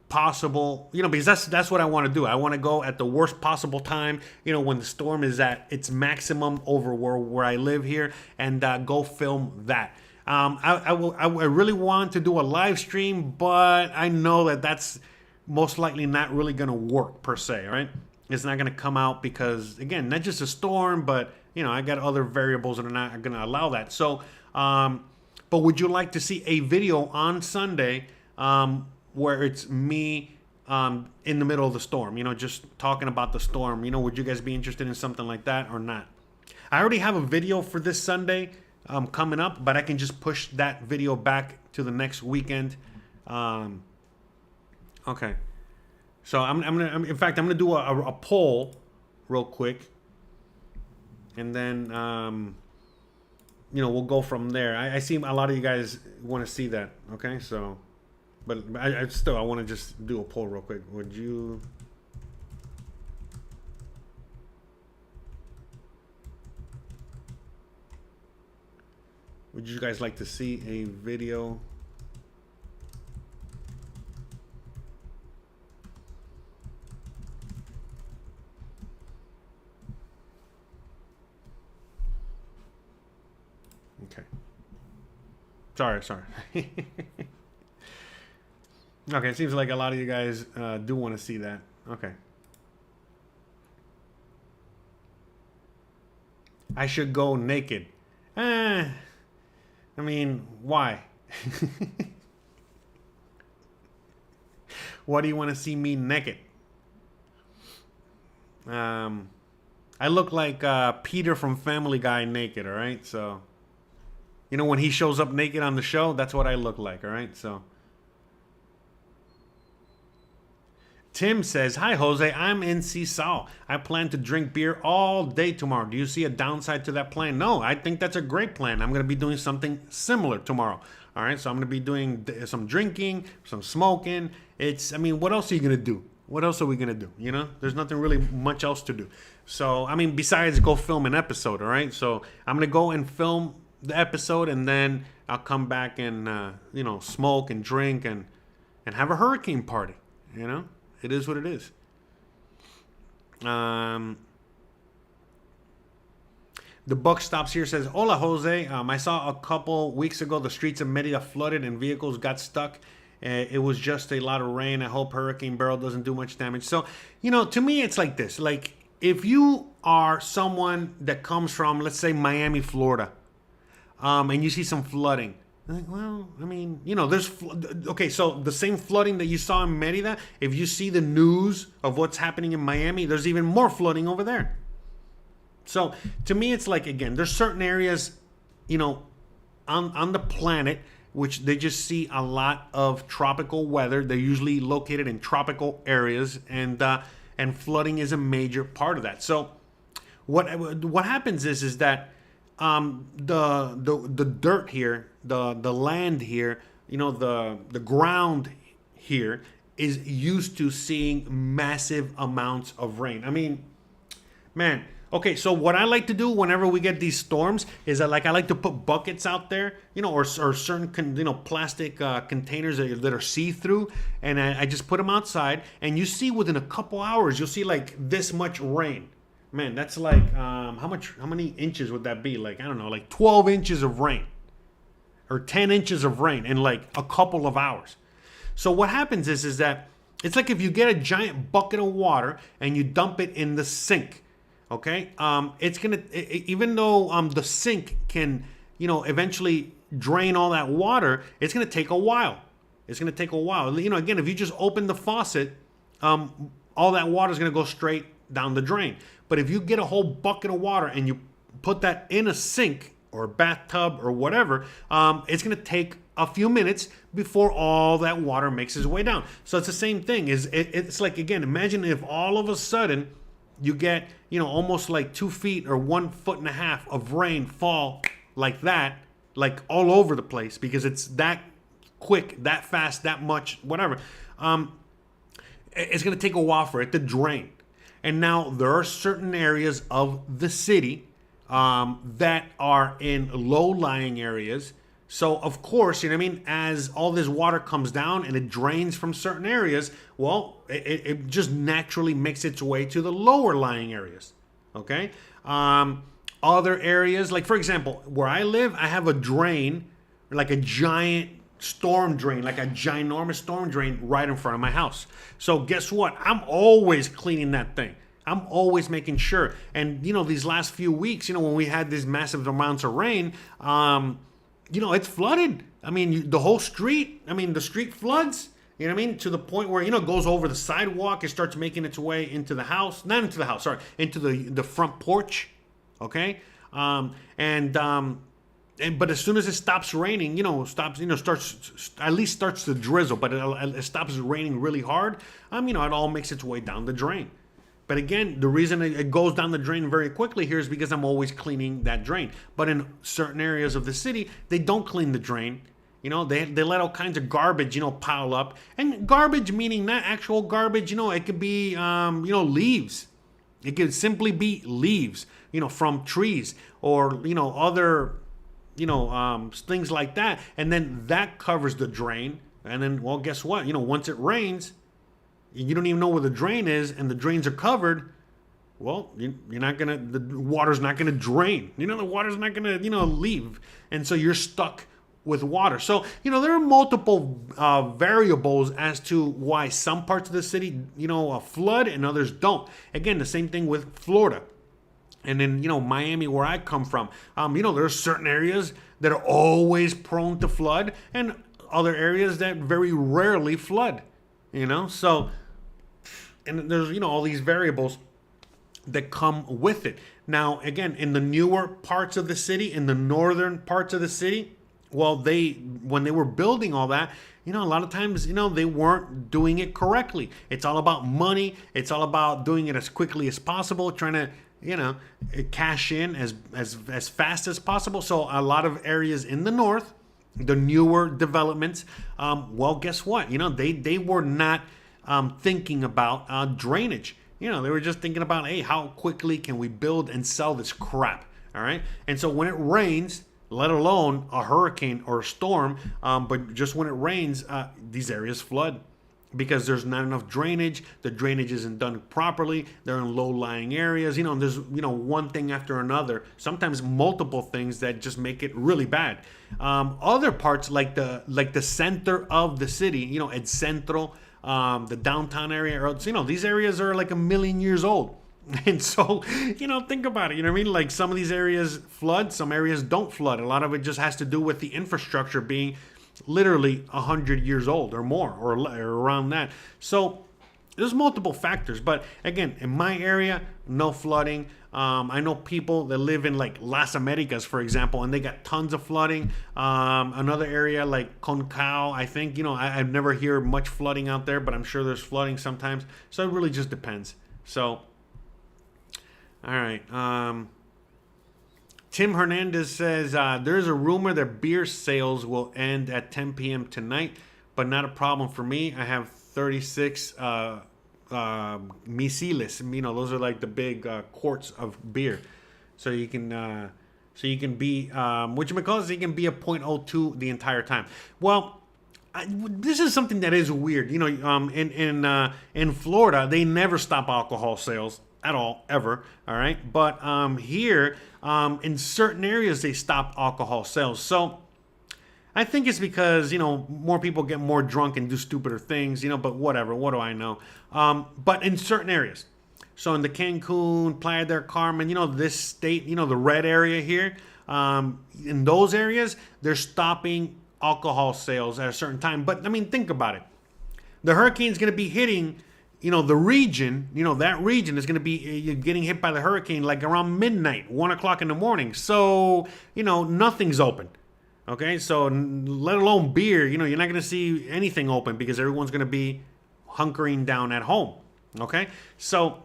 possible, you know, because that's what I want to do. I want to go at the worst possible time, you know, when the storm is at its maximum over where I live here, and go film that. I really want to do a live stream, but I know that that's most likely not really going to work per se, right? It's not going to come out because, again, not just a storm, but, you know, I got other variables that are not going to allow that. So, but would you like to see a video on Sunday where it's me in the middle of the storm, you know, just talking about the storm? You know, would you guys be interested in something like that or not? I already have a video for this Sunday coming up, but I can just push that video back to the next weekend. Okay. So I'm gonna do a poll real quick, and then you know, we'll go from there. I see a lot of you guys want to see that. Okay, so, but I want to just do a poll real quick. Would you? Would you guys like to see a video? Okay. Sorry. Okay, it seems like a lot of you guys do want to see that. Okay. I should go naked. I mean, why? Why do you want to see me naked? I look like Peter from Family Guy naked, all right? So, you know, when he shows up naked on the show, that's what I look like, all right? So, Tim says, hi, Jose. I'm in Seesaw. I plan to drink beer all day tomorrow. Do you see a downside to that plan? No, I think that's a great plan. I'm going to be doing something similar tomorrow. All right, so I'm going to be doing some drinking, some smoking. I mean, what else are you going to do? What else are we going to do? You know, there's nothing really much else to do. So, I mean, besides go film an episode, all right? So I'm going to go and film the episode, and then I'll come back and, you know, smoke and drink and have a hurricane party, you know? It is what it is. The buck stops here, says, hola, Jose. I saw a couple weeks ago the streets of Merida flooded and vehicles got stuck. It was just a lot of rain. I hope Hurricane Beryl doesn't do much damage. So, you know, to me, it's like this. Like, if you are someone that comes from, let's say, Miami, Florida, and you see some flooding, well, I mean, you know, okay, so the same flooding that you saw in Merida, if you see the news of what's happening in Miami, there's even more flooding over there. So to me, it's like, again, there's certain areas, you know, on the planet, which they just see a lot of tropical weather. They're usually located in tropical areas, and flooding is a major part of that. So what happens is that the dirt here, the land here, you know, the ground here is used to seeing massive amounts of rain. I mean, man, okay, so what I like to do whenever we get these storms is I like to put buckets out there, you know, or certain plastic containers that are see-through, and I just put them outside, and you see within a couple hours you'll see like this much rain. Man, that's like, how many inches would that be? Like, I don't know, like 12 inches of rain or 10 inches of rain in like a couple of hours. So what happens is that it's like if you get a giant bucket of water and you dump it in the sink, okay? It's going to, even though the sink can, you know, eventually drain all that water, it's going to take a while. It's going to take a while. You know, again, if you just open the faucet, all that water is going to go straight down the drain. But if you get a whole bucket of water and you put that in a sink or a bathtub or whatever, it's going to take a few minutes before all that water makes its way down. So it's the same thing. It's like, again, imagine if all of a sudden you get, you know, almost like 2 feet or 1.5 feet of rain fall like that, like all over the place, because it's that quick, that fast, that much, whatever. It's going to take a while for it to drain. And now there are certain areas of the city that are in low-lying areas. So, of course, you know what I mean, as all this water comes down and it drains from certain areas, well, it just naturally makes its way to the lower-lying areas, okay? Other areas, like, for example, where I live, I have a drain, like a giant storm drain, like a ginormous storm drain right in front of my house. So guess what? I'm always cleaning that thing. I'm always making sure. And, you know, these last few weeks, you know, when we had these massive amounts of rain, you know, it's flooded. I mean, the whole street, the street floods, you know what I mean? To the point where, you know, it goes over the sidewalk. It starts making its way into the house. Not into the house, sorry. Into the front porch, okay? But as soon as it stops raining, you know, starts to drizzle, but it stops raining really hard, you know, it all makes its way down the drain. But again, the reason it goes down the drain very quickly here is because I'm always cleaning that drain. But in certain areas of the city, they don't clean the drain. You know, they let all kinds of garbage, you know, pile up. And garbage meaning not actual garbage, you know, it could be, you know, leaves. It could simply be leaves, you know, from trees or, you know, other things like that. And then that covers the drain. And then, well, guess what? Once it rains, you don't even know where the drain is, and the drains are covered. Well, the water's not gonna drain. The water's not gonna, leave, and so you're stuck with water. So, there are multiple variables as to why some parts of the city, flood and others don't. Again, the same thing with Florida. And then, Miami, where I come from, there are certain areas that are always prone to flood, and other areas that very rarely flood, So, and there's, all these variables that come with it. Now, again, in the newer parts of the city, in the northern parts of the city, well, when they were building all that, a lot of times, they weren't doing it correctly. It's all about money. It's all about doing it as quickly as possible, trying to, cash in as fast as possible. So a lot of areas in the north, the newer developments, well, guess what? They were not thinking about drainage. They were just thinking about, hey, how quickly can we build and sell this crap? All right. And so when it rains, let alone a hurricane or a storm, but just when it rains, these areas flood because there's not enough drainage. The drainage isn't done properly. They're in low-lying areas. And there's one thing after another. Sometimes multiple things that just make it really bad. Other parts like the center of the city, El Centro, the downtown area, these areas are like 1 million years old. And so, think about it. Like some of these areas flood, some areas don't flood. A lot of it just has to do with the infrastructure being literally 100 years old or more, or around that. So there's multiple factors. But again, in my area, no flooding. I know people that live in like Las Americas, for example, and they got tons of flooding. Another area like Concao, I think, I've never hear much flooding out there, but I'm sure there's flooding sometimes. So it really just depends. So, all right. Tim Hernandez says, there's a rumor that beer sales will end at 10 p.m. tonight, but not a problem for me. I have 36 misiles. Those are like the big quarts of beer. So you can be, whatchamacallit, you can be a 0.02 the entire time. Well, this is something that is weird. In Florida, they never stop alcohol sales at all, ever. All right. But here, in certain areas, they stop alcohol sales. So I think it's because, more people get more drunk and do stupider things, but whatever. What do I know? But in certain areas. So in the Cancun, Playa del Carmen, this state, the red area here, in those areas, they're stopping alcohol sales at a certain time. But, think about it. The hurricane's going to be hitting, the region, that region is going to be getting hit by the hurricane like around midnight, 1 o'clock in the morning. So, nothing's open. Okay, so let alone beer, you're not going to see anything open because everyone's going to be hunkering down at home. Okay, so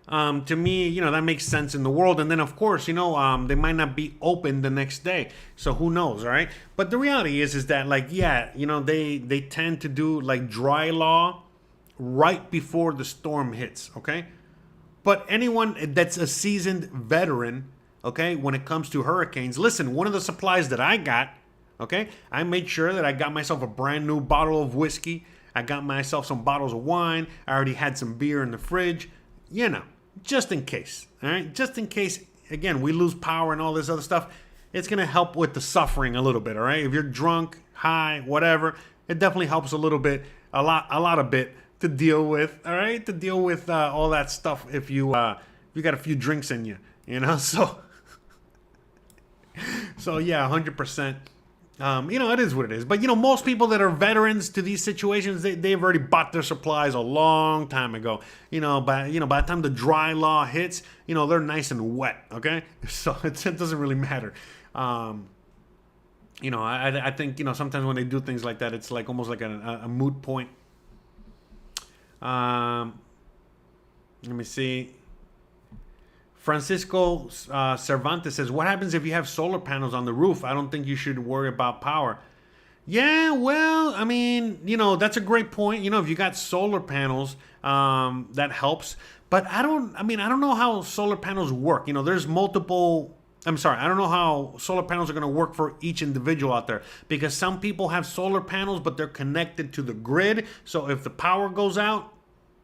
to me, that makes sense in the world. And then, of course, they might not be open the next day. So who knows, all right? But the reality is that, they tend to do like dry law right before the storm hits, okay? But anyone that's a seasoned veteran, okay, when it comes to hurricanes, listen, one of the supplies that I got, okay, I made sure that I got myself a brand new bottle of whiskey. I got myself some bottles of wine. I already had some beer in the fridge, just in case, all right? Just in case, again, we lose power and all this other stuff, it's going to help with the suffering a little bit, all right? If you're drunk, high, whatever, it definitely helps a little bit, a lot of bit to deal with, all right? To deal with all that stuff if you got a few drinks in you, so... So yeah, 100%. It is what it is. But most people that are veterans to these situations, they've already bought their supplies a long time ago. By the time the dry law hits, they're nice and wet. Okay, so it doesn't really matter. I think sometimes when they do things like that, it's like almost like a moot point. Let me see. Francisco Cervantes says, what happens if you have solar panels on the roof? I don't think you should worry about power. Yeah, well, that's a great point. If you got solar panels, that helps. But I don't know how solar panels work. There's multiple I'm sorry, I don't know how solar panels are going to work for each individual out there, because some people have solar panels, but they're connected to the grid. So if the power goes out,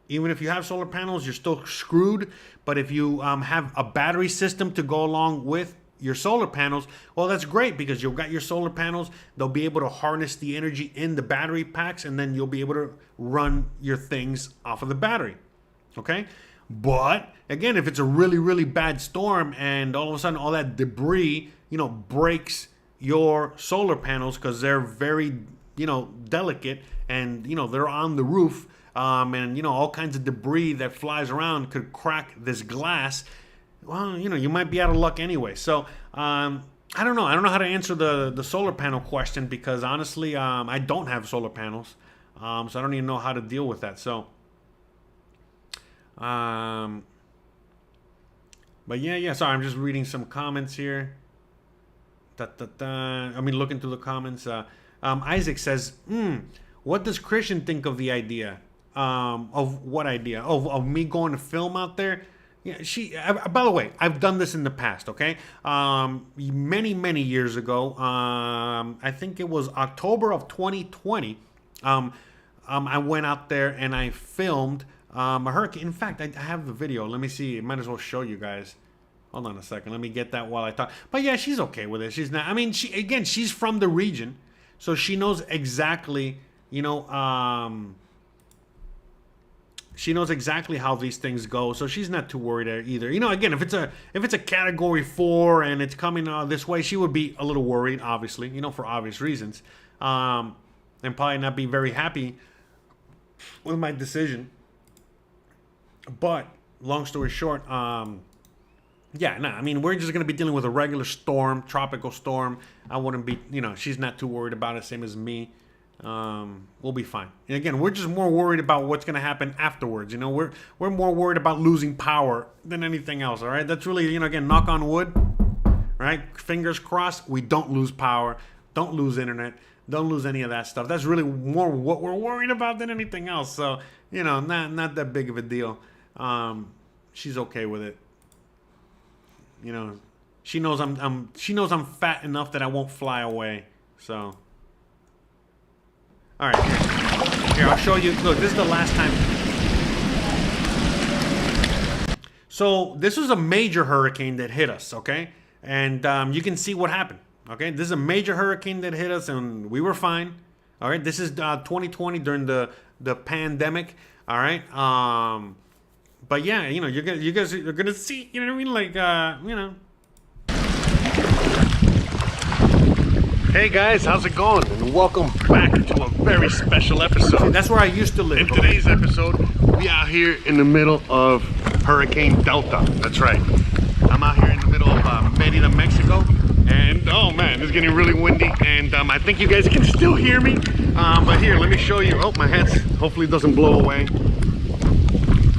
even if you have solar panels, you're still screwed. But if you have a battery system to go along with your solar panels, well, that's great, because you've got your solar panels. They'll be able to harness the energy in the battery packs, and then you'll be able to run your things off of the battery. Okay? But again, if it's a really, really bad storm and all of a sudden all that debris, breaks your solar panels, because they're very, delicate, and, they're on the roof, and, all kinds of debris that flies around could crack this glass. Well, you might be out of luck anyway. So, I don't know. I don't know how to answer the solar panel question, because honestly, I don't have solar panels. So I don't even know how to deal with that. So, but yeah. Sorry, I'm just reading some comments here. Looking through the comments. Isaac says, what does Christian think of the idea? Of what idea? Of me going to film out there? Yeah, by the way, I've done this in the past, okay? Many years ago, I think it was October of 2020, I went out there and I filmed a hurricane. In fact, I have the video. Let me see. I might as well show you guys. Hold on a second. Let me get that while I talk. But yeah, she's okay with it. She's not. I mean, she's from the region, so she knows exactly, she knows exactly how these things go. So she's not too worried either. Again, if it's a category 4 and it's coming this way, she would be a little worried, obviously, for obvious reasons, and probably not be very happy with my decision. But long story short, we're just going to be dealing with a regular storm, tropical storm. I wouldn't be, she's not too worried about it, same as me. We'll be fine. And again, we're just more worried about what's going to happen afterwards. We're more worried about losing power than anything else. All right. That's really, again, knock on wood, right? Fingers crossed. We don't lose power. Don't lose internet. Don't lose any of that stuff. That's really more what we're worried about than anything else. So, not that big of a deal. She's okay with it. She knows I'm fat enough that I won't fly away. So, all right. Here, I'll show you. Look, this is the last time. So this was a major hurricane that hit us, okay? And you can see what happened, okay? This is a major hurricane that hit us, and we were fine. All right, this is 2020 during the pandemic. All right. But yeah, you guys are gonna see, you know what I mean? Like, Hey guys, how's it going? And welcome back to a very special episode. See, that's where I used to live. In today's episode, we out here in the middle of Hurricane Delta. That's right. I'm out here in the middle of Merida, Mexico. And oh man, it's getting really windy. And I think you guys can still hear me. But here, let me show you. Oh, my head hopefully doesn't blow away.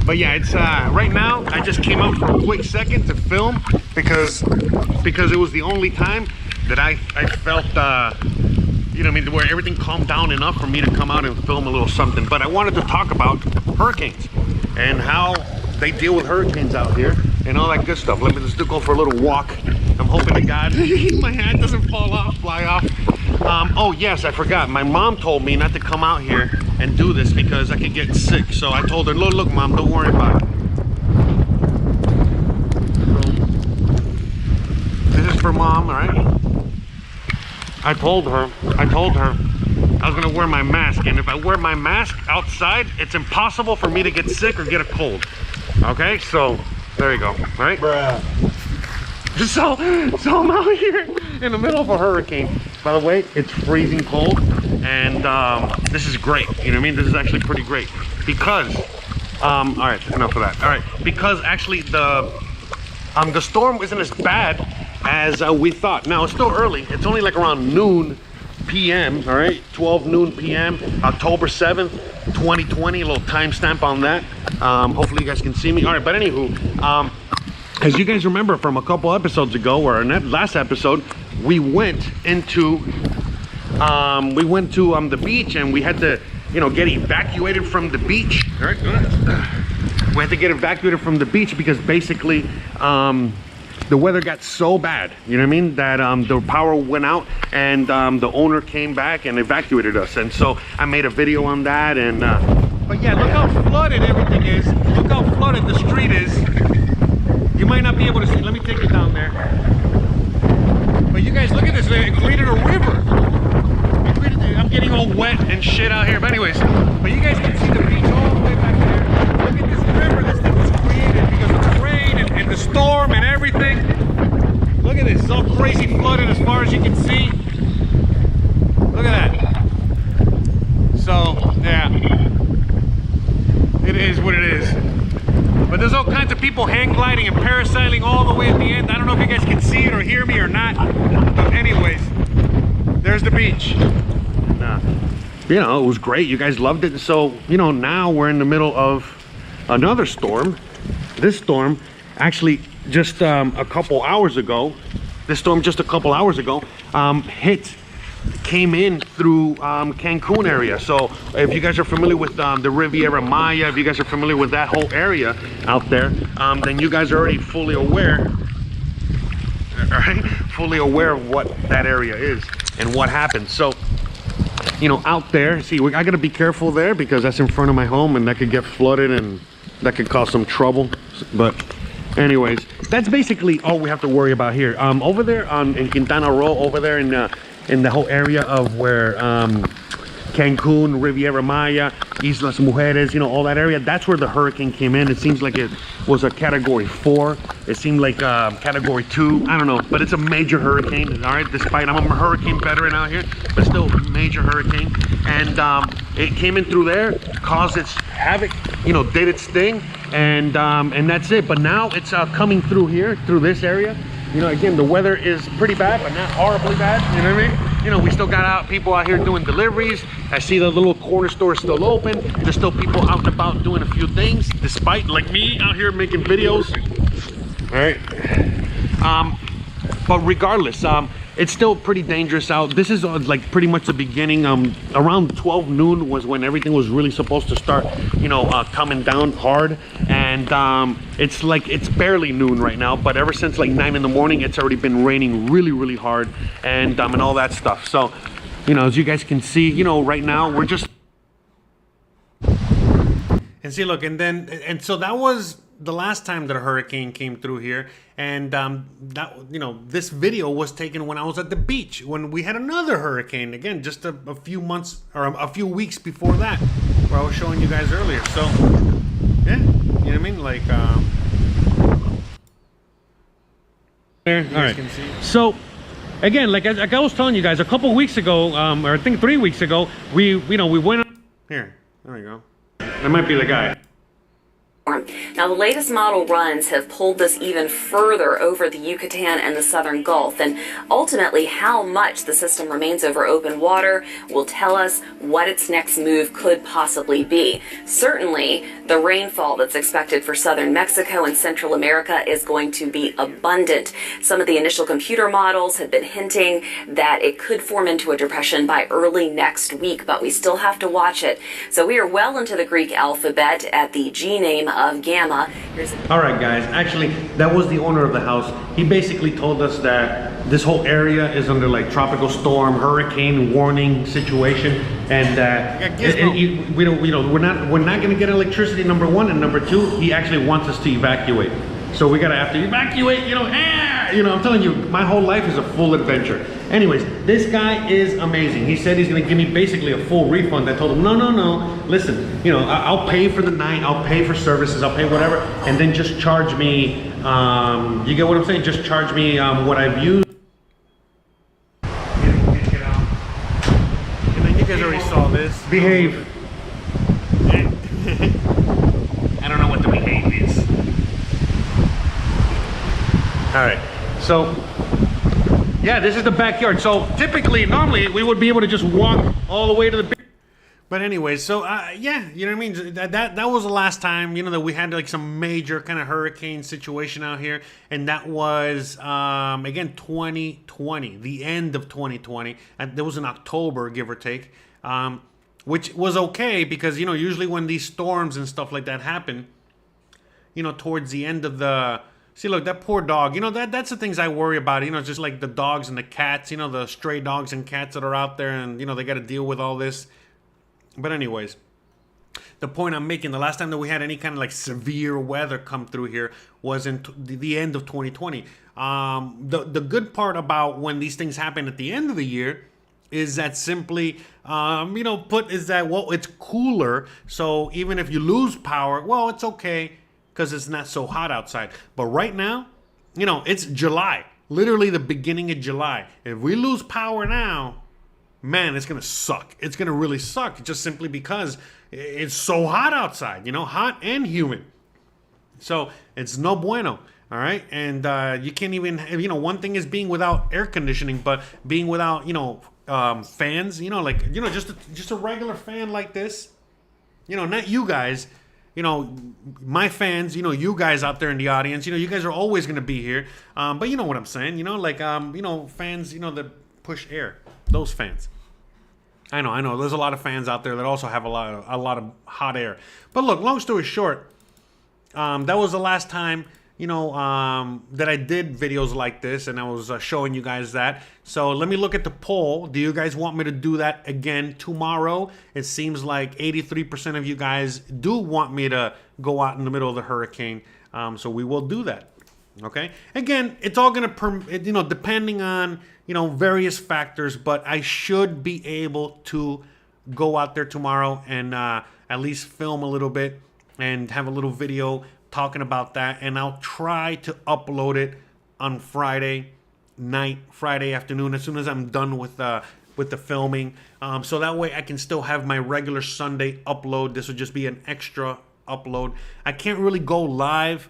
But yeah, it's right now I just came out for a quick second to film because it was the only time that I felt where everything calmed down enough for me to come out and film a little something. But I wanted to talk about hurricanes and how they deal with hurricanes out here and all that good stuff. Let me just go for a little walk. I'm hoping to God my hat doesn't fly off. Oh yes, I forgot. My mom told me not to come out here and do this because I could get sick. So I told her, look, Mom, don't worry about it. This is for Mom, all right? I told her I was gonna wear my mask, and if I wear my mask outside, it's impossible for me to get sick or get a cold. Okay, so there you go, right? Bruh. So I'm out here in the middle of a hurricane. By the way, it's freezing cold, and this is great. You know what I mean? This is actually pretty great because, all right, enough of that. All right, because actually the storm isn't as bad as we thought. Now it's still early. It's only like around noon p.m. All right, 12 noon p.m. October 7th, 2020. A little timestamp on that. Hopefully you guys can see me. All right, but anywho, as you guys remember from a couple episodes ago, or in that last episode, we went to the beach, and we had to, get evacuated from the beach. All right, we had to get evacuated from the beach because basically, the weather got so bad, you know what I mean, that the power went out, and the owner came back and evacuated us. And so I made a video on that. And but yeah, look how flooded everything is. Look how flooded the street is. You might not be able to see. Let me take you down there. But you guys, look at this. It created a river. I'm getting all wet and shit out here. But anyways, but you guys can see the beach all the way back there. Look at this river this thing was created because of the rain and the storm and everything. Look at this. It's all crazy flooded as far as you can see. Look at that. So, yeah. It is what it is. But there's all kinds of people hang gliding and parasailing all the way at the end. I don't know if you guys can see it or hear me or not. But anyways, there's the beach. You know, it was great. You guys loved it. So, you know, now we're in the middle of another storm. This storm actually just a couple hours ago, came in through Cancun area. So if you guys are familiar with the Riviera Maya, if you guys are familiar with that whole area out there, then you guys are already fully aware, all right, fully aware of what that area is and what happened. So, you know, out there, see, I gotta be careful there because that's in front of my home and that could get flooded and that could cause some trouble. But anyways, that's basically all we have to worry about here. Over there in Quintana Roo, over there in the whole area of where Cancun, Riviera Maya, Islas Mujeres, you know, all that area, that's where the hurricane came in. It seems like it was a category 4. It seemed like category 2. I don't know, but it's a major hurricane. All right, despite I'm a hurricane veteran out here, but still major hurricane. And it came in through there, caused its havoc, you know, did its thing, and that's it. But now it's coming through here, through this area. You know, again, the weather is pretty bad, but not horribly bad. You know what I mean? You know, we still got people out here doing deliveries. I see the little corner store still open. There's still people out and about doing a few things, despite like me out here making videos. All right. But regardless, it's still pretty dangerous out. This is like pretty much the beginning. Around 12 noon was when everything was really supposed to start, you know, coming down hard. And it's like, it's barely noon right now, but ever since like 9 in the morning, it's already been raining really, really hard, and all that stuff. So, you know, as you guys can see, you know, right now we're just, and see, look, and so that was the last time that a hurricane came through here. And that, you know, this video was taken when I was at the beach when we had another hurricane, again, just a few months or a few weeks before that, where I was showing you guys earlier. So yeah, you know what I mean, like there. All right, so again, like I was telling you guys a couple weeks ago, or I think 3 weeks ago, we went here. There we go. That might be the guy. Now, the latest model runs have pulled this even further over the Yucatan and the southern Gulf, and ultimately how much the system remains over open water will tell us what its next move could possibly be. Certainly, the rainfall that's expected for southern Mexico and Central America is going to be abundant. Some of the initial computer models have been hinting that it could form into a depression by early next week, but we still have to watch it. So we are well into the Greek alphabet at the G name of Gamma. All right, guys, actually that was the owner of the house. He basically told us that this whole area is under like tropical storm, hurricane warning situation, and we're not going to get electricity, number one, and number two, he actually wants us to evacuate. So we gotta have to evacuate, you know, I'm telling you, my whole life is a full adventure. Anyways, this guy is amazing. He said he's gonna give me basically a full refund. I told him, no, listen, you know, I'll pay for the night, I'll pay for services, I'll pay whatever, and then just charge me, you get what I'm saying? Just charge me what I've used. Get out. And then you guys already saw this. Behave. I don't know what the behave is. All right, so yeah, this is the backyard. So typically, normally we would be able to just walk all the way to the beach. But anyway, so yeah, you know what I mean? That was the last time, you know, that we had like some major kind of hurricane situation out here. And that was, again, 2020, the end of 2020. And that was in October, give or take, which was okay because, you know, usually when these storms and stuff like that happen, you know, towards the end of the See, look, that poor dog. You know, that's the things I worry about. You know, just like the dogs and the cats. You know, the stray dogs and cats that are out there, and you know they got to deal with all this. But anyways, the point I'm making, the last time that we had any kind of like severe weather come through here was in the end of 2020. The good part about when these things happen at the end of the year is that simply, it's cooler. So even if you lose power, well, it's okay because it's not so hot outside. But right now, you know, it's July, literally the beginning of July. If we lose power now, man, it's going to suck. It's going to really suck just simply because it's so hot outside, you know, hot and humid. So it's no bueno. All right. And you can't even, you know, one thing is being without air conditioning, but being without, you know, fans, you know, like, you know, just a regular fan like this, you know, not you guys, you know, my fans, you know, you guys out there in the audience, you know, you guys are always going to be here. But you know what I'm saying, you know, like, you know, fans, you know, that push air, those fans. I know. There's a lot of fans out there that also have a lot of hot air. But look, long story short, that was the last time, you know, that I did videos like this, and I was showing you guys that. So let me look at the poll. Do you guys want me to do that again tomorrow? It seems like 83% of you guys do want me to go out in the middle of the hurricane. So we will do that. Okay. Again, it's all going to, you know, depending on, you know, various factors, but I should be able to go out there tomorrow and at least film a little bit and have a little video talking about that. And I'll try to upload it on Friday night, Friday afternoon, as soon as I'm done with the filming. So that way I can still have my regular Sunday upload. This will just be an extra upload. I can't really go live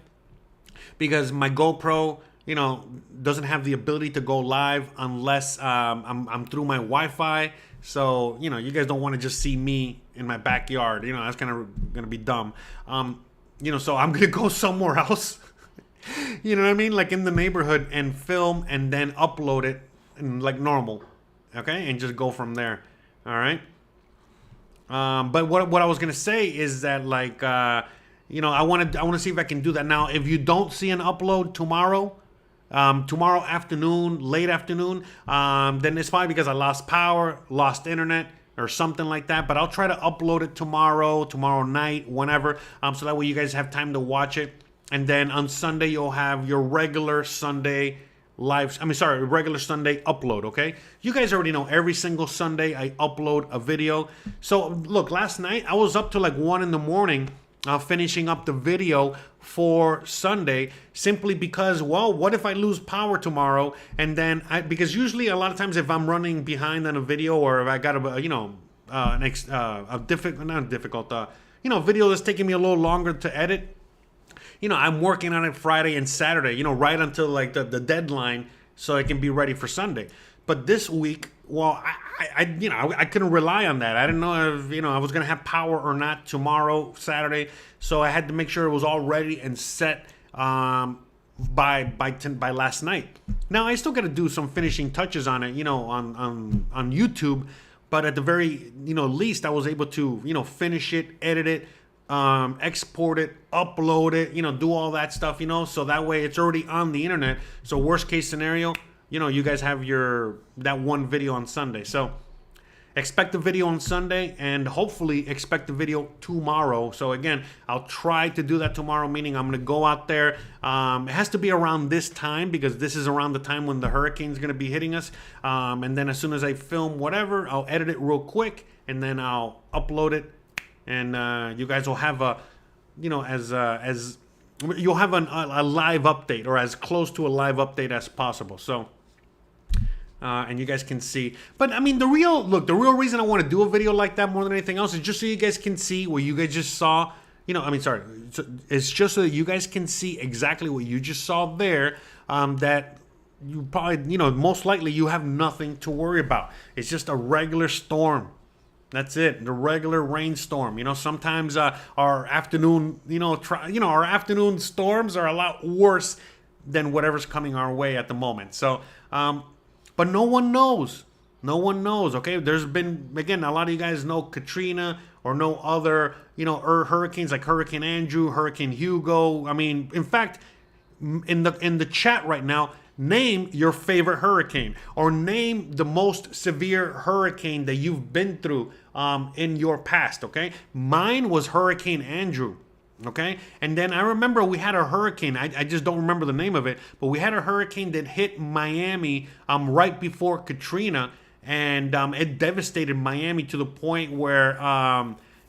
because my GoPro, you know, doesn't have the ability to go live unless I'm through my Wi-Fi. So, you know, you guys don't want to just see me in my backyard. You know, that's kind of going to be dumb. You know, so I'm going to go somewhere else. You know what I mean? Like in the neighborhood and film and then upload it like normal. Okay? And just go from there. All right? But what I was going to say is that like, you know, I want to see if I can do that. Now, if you don't see an upload tomorrow afternoon, late afternoon, then it's probably because I lost power, lost internet, or something like that. But I'll try to upload it tomorrow night, whenever, so that way you guys have time to watch it. And then on Sunday, you'll have your regular Sunday regular Sunday upload, okay? You guys already know every single Sunday I upload a video. So, look, last night I was up to like 1 a.m, finishing up the video for Sunday, simply because, well, what if I lose power tomorrow? And then because usually a lot of times if I'm running behind on a video, or if I got a, you know, video that's taking me a little longer to edit, you know, I'm working on it Friday and Saturday, you know, right until like the deadline, so it can be ready for Sunday. But this week, well, I couldn't rely on that. I didn't know if, you know, I was gonna have power or not tomorrow, Saturday. So I had to make sure it was all ready and set by last night. Now I still got to do some finishing touches on it, you know, on YouTube. But at the very, you know, least, I was able to, you know, finish it, edit it, export it, upload it, you know, do all that stuff, you know. So that way it's already on the internet. So worst case scenario, you know, you guys have that one video on Sunday. So expect the video on Sunday, and hopefully expect the video tomorrow. So again, I'll try to do that tomorrow, meaning I'm going to go out there. It has to be around this time, because this is around the time when the hurricane's going to be hitting us. And then as soon as I film whatever, I'll edit it real quick, and then I'll upload it. And you guys will have a, you know, you'll have a live update, or as close to a live update as possible. So, and you guys can see. But I mean, the real reason I want to do a video like that more than anything else is just so you guys can see what you guys just saw. You know, I mean, sorry, it's just so that you guys can see exactly what you just saw there. That you probably, you know, most likely you have nothing to worry about. It's just a regular storm. That's it. The regular rainstorm. You know, sometimes our afternoon, our afternoon storms are a lot worse than whatever's coming our way at the moment. So, but no one knows. No one knows. Okay, there's been, again, a lot of you guys know Katrina or no other, you know, hurricanes like Hurricane Andrew, Hurricane Hugo. I mean, in fact, in the chat right now, name your favorite hurricane, or name the most severe hurricane that you've been through in your past, okay? Mine was Hurricane Andrew, okay? And then I remember we had a hurricane, I just don't remember the name of it, but we had a hurricane that hit Miami right before Katrina, and it devastated Miami to the point where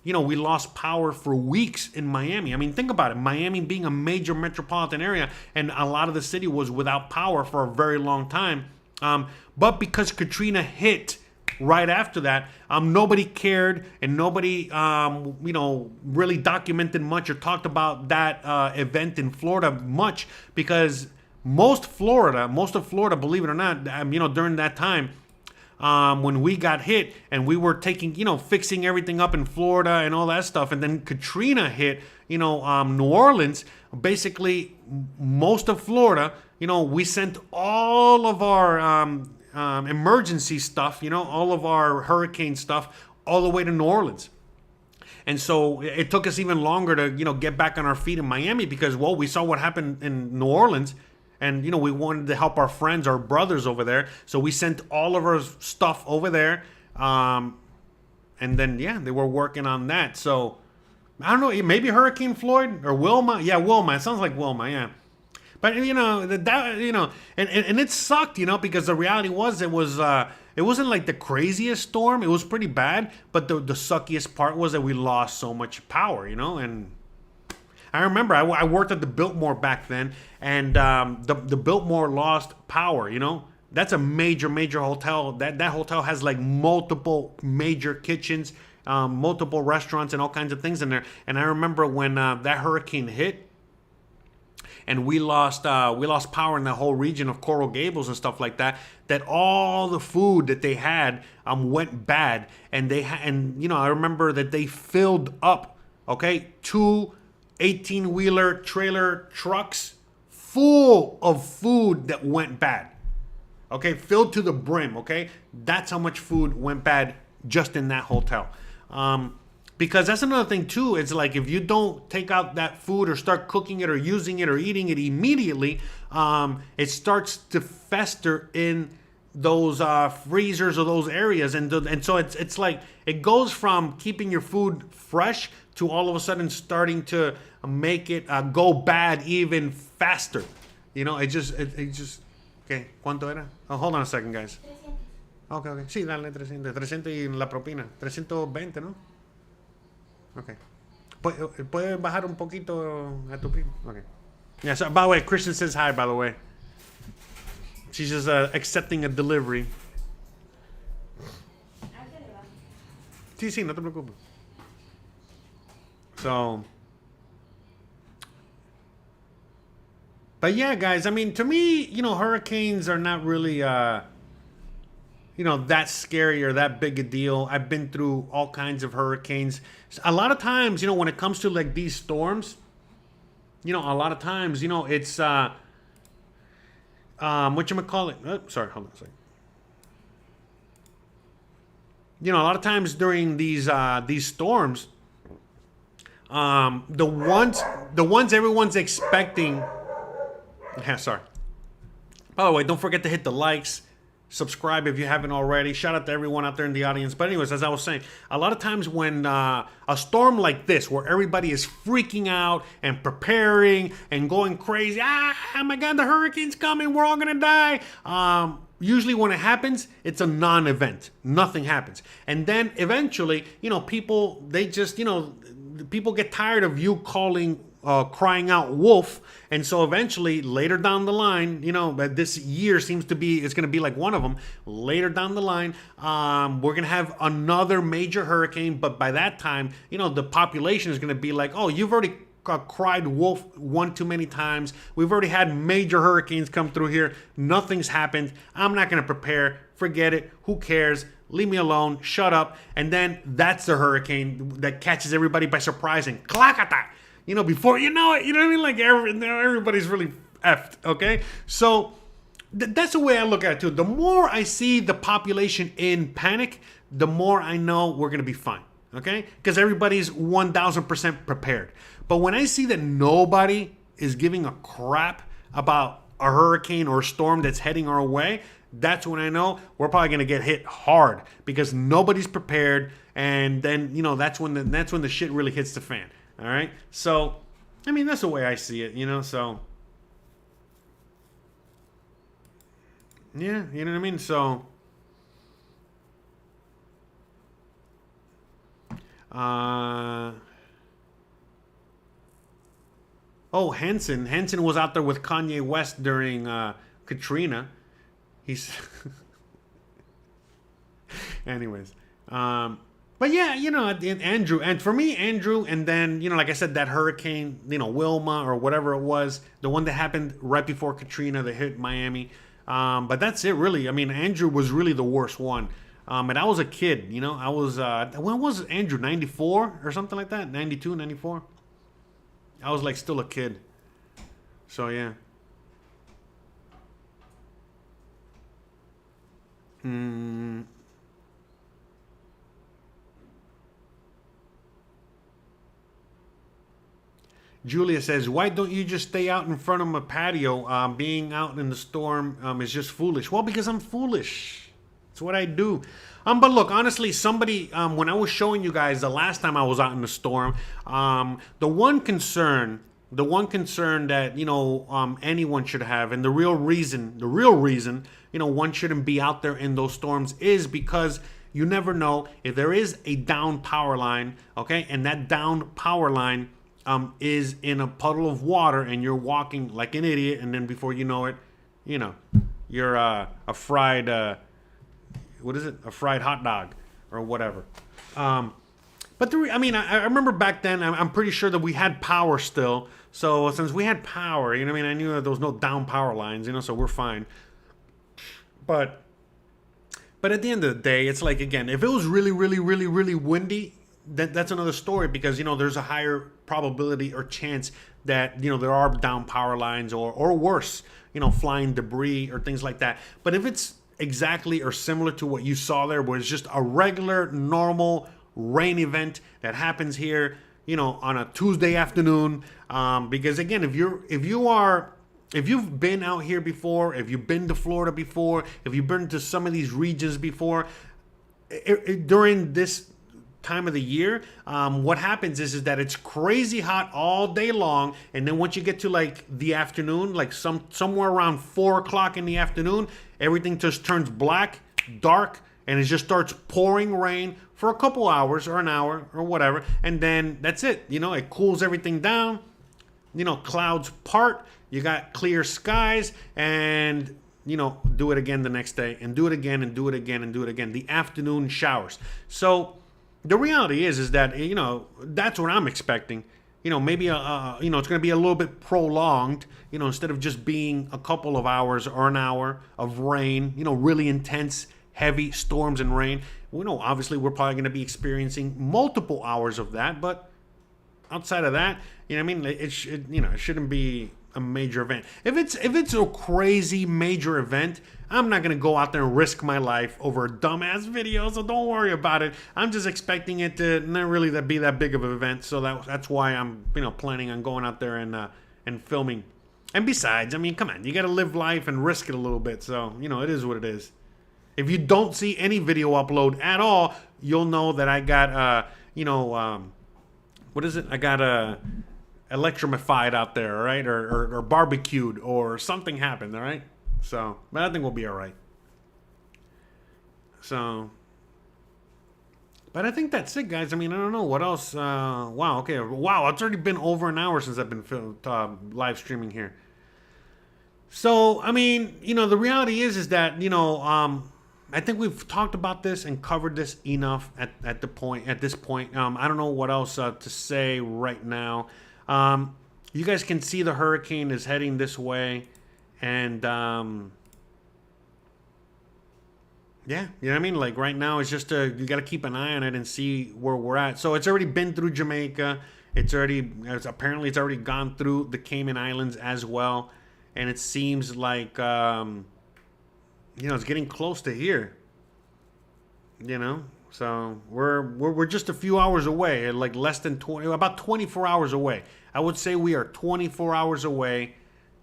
we lost power for weeks in Miami. I mean, think about it. Miami being a major metropolitan area, and a lot of the city was without power for a very long time. But because Katrina hit right after that, nobody cared, and nobody, really documented much or talked about that event in Florida much, because most of Florida, believe it or not, during that time, when we got hit and we were taking, fixing everything up in Florida and all that stuff, and then Katrina hit, New Orleans, basically most of Florida, we sent all of our emergency stuff, all of our hurricane stuff, all the way to New Orleans. And so it took us even longer to, get back on our feet in Miami, because, well, we saw what happened in New Orleans. And, we wanted to help our friends, our brothers over there. So we sent all of our stuff over there. And then, they were working on that. So, I don't know, maybe Hurricane Floyd or Wilma. Yeah, Wilma. It sounds like Wilma, yeah. But, and it sucked, because the reality was it wasn't like the craziest storm. It was pretty bad. But the suckiest part was that we lost so much power, and I remember I worked at the Biltmore back then, and the Biltmore lost power. That's a major hotel. That hotel has like multiple major kitchens, multiple restaurants, and all kinds of things in there. And I remember when that hurricane hit, and we lost power in the whole region of Coral Gables and stuff like that. That all the food that they had went bad, and I remember that they filled up, okay, 2 18-wheeler trailer trucks full of food that went bad. Okay, filled to the brim, okay? That's how much food went bad just in that hotel. Because that's another thing too. It's like if you don't take out that food or start cooking it or using it or eating it immediately, it starts to fester in those freezers or those areas. And so it's like it goes from keeping your food fresh to all of a sudden starting to make it go bad even faster. It just okay, ¿cuánto era? Oh, hold on a second, guys. 300. Okay. Sí, dale 300 y la propina. 320, ¿no? Okay. ¿Puedes bajar un poquito a tu primo? Okay. Yeah, so by the way, Christian says hi, by the way. She's just accepting a delivery. Sí, no te preocupes. So, but yeah, guys, I mean, to me, hurricanes are not really, that scary or that big a deal. I've been through all kinds of hurricanes. A lot of times, when it comes to like these storms, a lot of times, it's, whatchamacallit? Oh, sorry, hold on a second. A lot of times during these storms, the ones everyone's expecting. Yeah, sorry. By the way, don't forget to hit the likes, subscribe if you haven't already. Shout out to everyone out there in the audience. But anyways, as I was saying, a lot of times when a storm like this, where everybody is freaking out and preparing and going crazy, oh my God, the hurricane's coming, we're all gonna die. Usually when it happens, it's a non-event. Nothing happens. And then eventually, people, they just, people get tired of you crying out wolf. And so eventually later down the line, this year seems to be, it's going to be like one of them. Later down the line, we're going to have another major hurricane. But by that time, the population is going to be like, oh, you've already cried wolf one too many times. We've already had major hurricanes come through here. Nothing's happened. I'm not going to prepare. Forget it. Who cares? Leave me alone. Shut up. And then that's the hurricane that catches everybody by surprise and clackata. Before you know it, what I mean? Like everybody's really effed. Okay. So that's the way I look at it too. The more I see the population in panic, the more I know we're going to be fine. Okay. Because everybody's 1000% prepared. But when I see that nobody is giving a crap about a hurricane or a storm that's heading our way, that's when I know we're probably going to get hit hard because nobody's prepared. And then, you know, that's when the shit really hits the fan. All right. So, I mean, that's the way I see it, you know, so. Yeah, you know what I mean? So, oh, Henson was out there with Kanye West during Katrina. He's anyways. But yeah, you know, Andrew, and for me, Andrew, and then, you know, like I said, that hurricane, you know, Wilma or whatever it was, the one that happened right before Katrina that hit Miami. But that's it, really. I mean, Andrew was really the worst one. And I was a kid, you know, I was, when was Andrew, 94 or something like that? 92, 94? I was like still a kid. So, yeah. Julia says, why don't you just stay out in front of my patio? Being out in the storm is just foolish. Well, because I'm foolish. It's what I do. But look, honestly, somebody, when I was showing you guys the last time I was out in the storm, the one concern that, you know, anyone should have, and the real reason, you know, one shouldn't be out there in those storms is because you never know if there is a down power line, okay, and that down power line is in a puddle of water and you're walking like an idiot, and then before you know it, you know, you're a fried, what is it? A fried hot dog or whatever. But I mean, I remember back then, I'm pretty sure that we had power still. So since we had power, you know what I mean? I knew that there was no down power lines, you know, so we're fine. But at the end of the day, it's like, again, if it was really, really, really, really windy, that's another story, because, you know, there's a higher probability or chance that, you know, there are down power lines or worse, you know, flying debris or things like that. But if it's exactly or similar to what you saw there, where it's just a regular, normal rain event that happens here, you know, on a Tuesday afternoon, because again, if you've been out here before, if you've been to Florida before, if you've been to some of these regions before, during this time of the year, what happens is that it's crazy hot all day long, and then once you get to like the afternoon, like somewhere around 4 o'clock in the afternoon, everything just turns black, dark, and it just starts pouring rain for a couple hours or an hour or whatever, and then that's it. You know, it cools everything down, you know, clouds part, you got clear skies, and, you know, do it again the next day, and do it again, and do it again, and do it again. The afternoon showers. So the reality is that, you know, that's what I'm expecting. You know, maybe, you know, it's going to be a little bit prolonged, you know, instead of just being a couple of hours or an hour of rain, you know, really intense, heavy storms and rain. We know, obviously, we're probably going to be experiencing multiple hours of that, but outside of that, you know what I mean? It shouldn't be a major event. If it's a crazy major event, I'm not going to go out there and risk my life over a dumbass video, so don't worry about it. I'm just expecting it to not really be that big of an event, so that's why I'm, you know, planning on going out there and filming. And besides, I mean, come on, you got to live life and risk it a little bit, so, you know, it is what it is. If you don't see any video upload at all, you'll know that I got, you know, what is it? I got electrified out there, all right? Or barbecued, or something happened, all right? So, but I think we'll be all right. So, but I think that's it, guys. I mean, I don't know what else. Wow, okay. Wow, it's already been over an hour since I've been live streaming here. So, I mean, you know, the reality is that, you know, I think we've talked about this and covered this enough at this point. I don't know what else to say right now. You guys can see the hurricane is heading this way, and yeah, you know what I mean? Like right now, it's just you got to keep an eye on it and see where we're at. So it's already been through Jamaica. Apparently it's already gone through the Cayman Islands as well, and it seems like you know, it's getting close to here. You know, so we're just a few hours away, like less than 20, about 24 hours away. I would say we are 24 hours away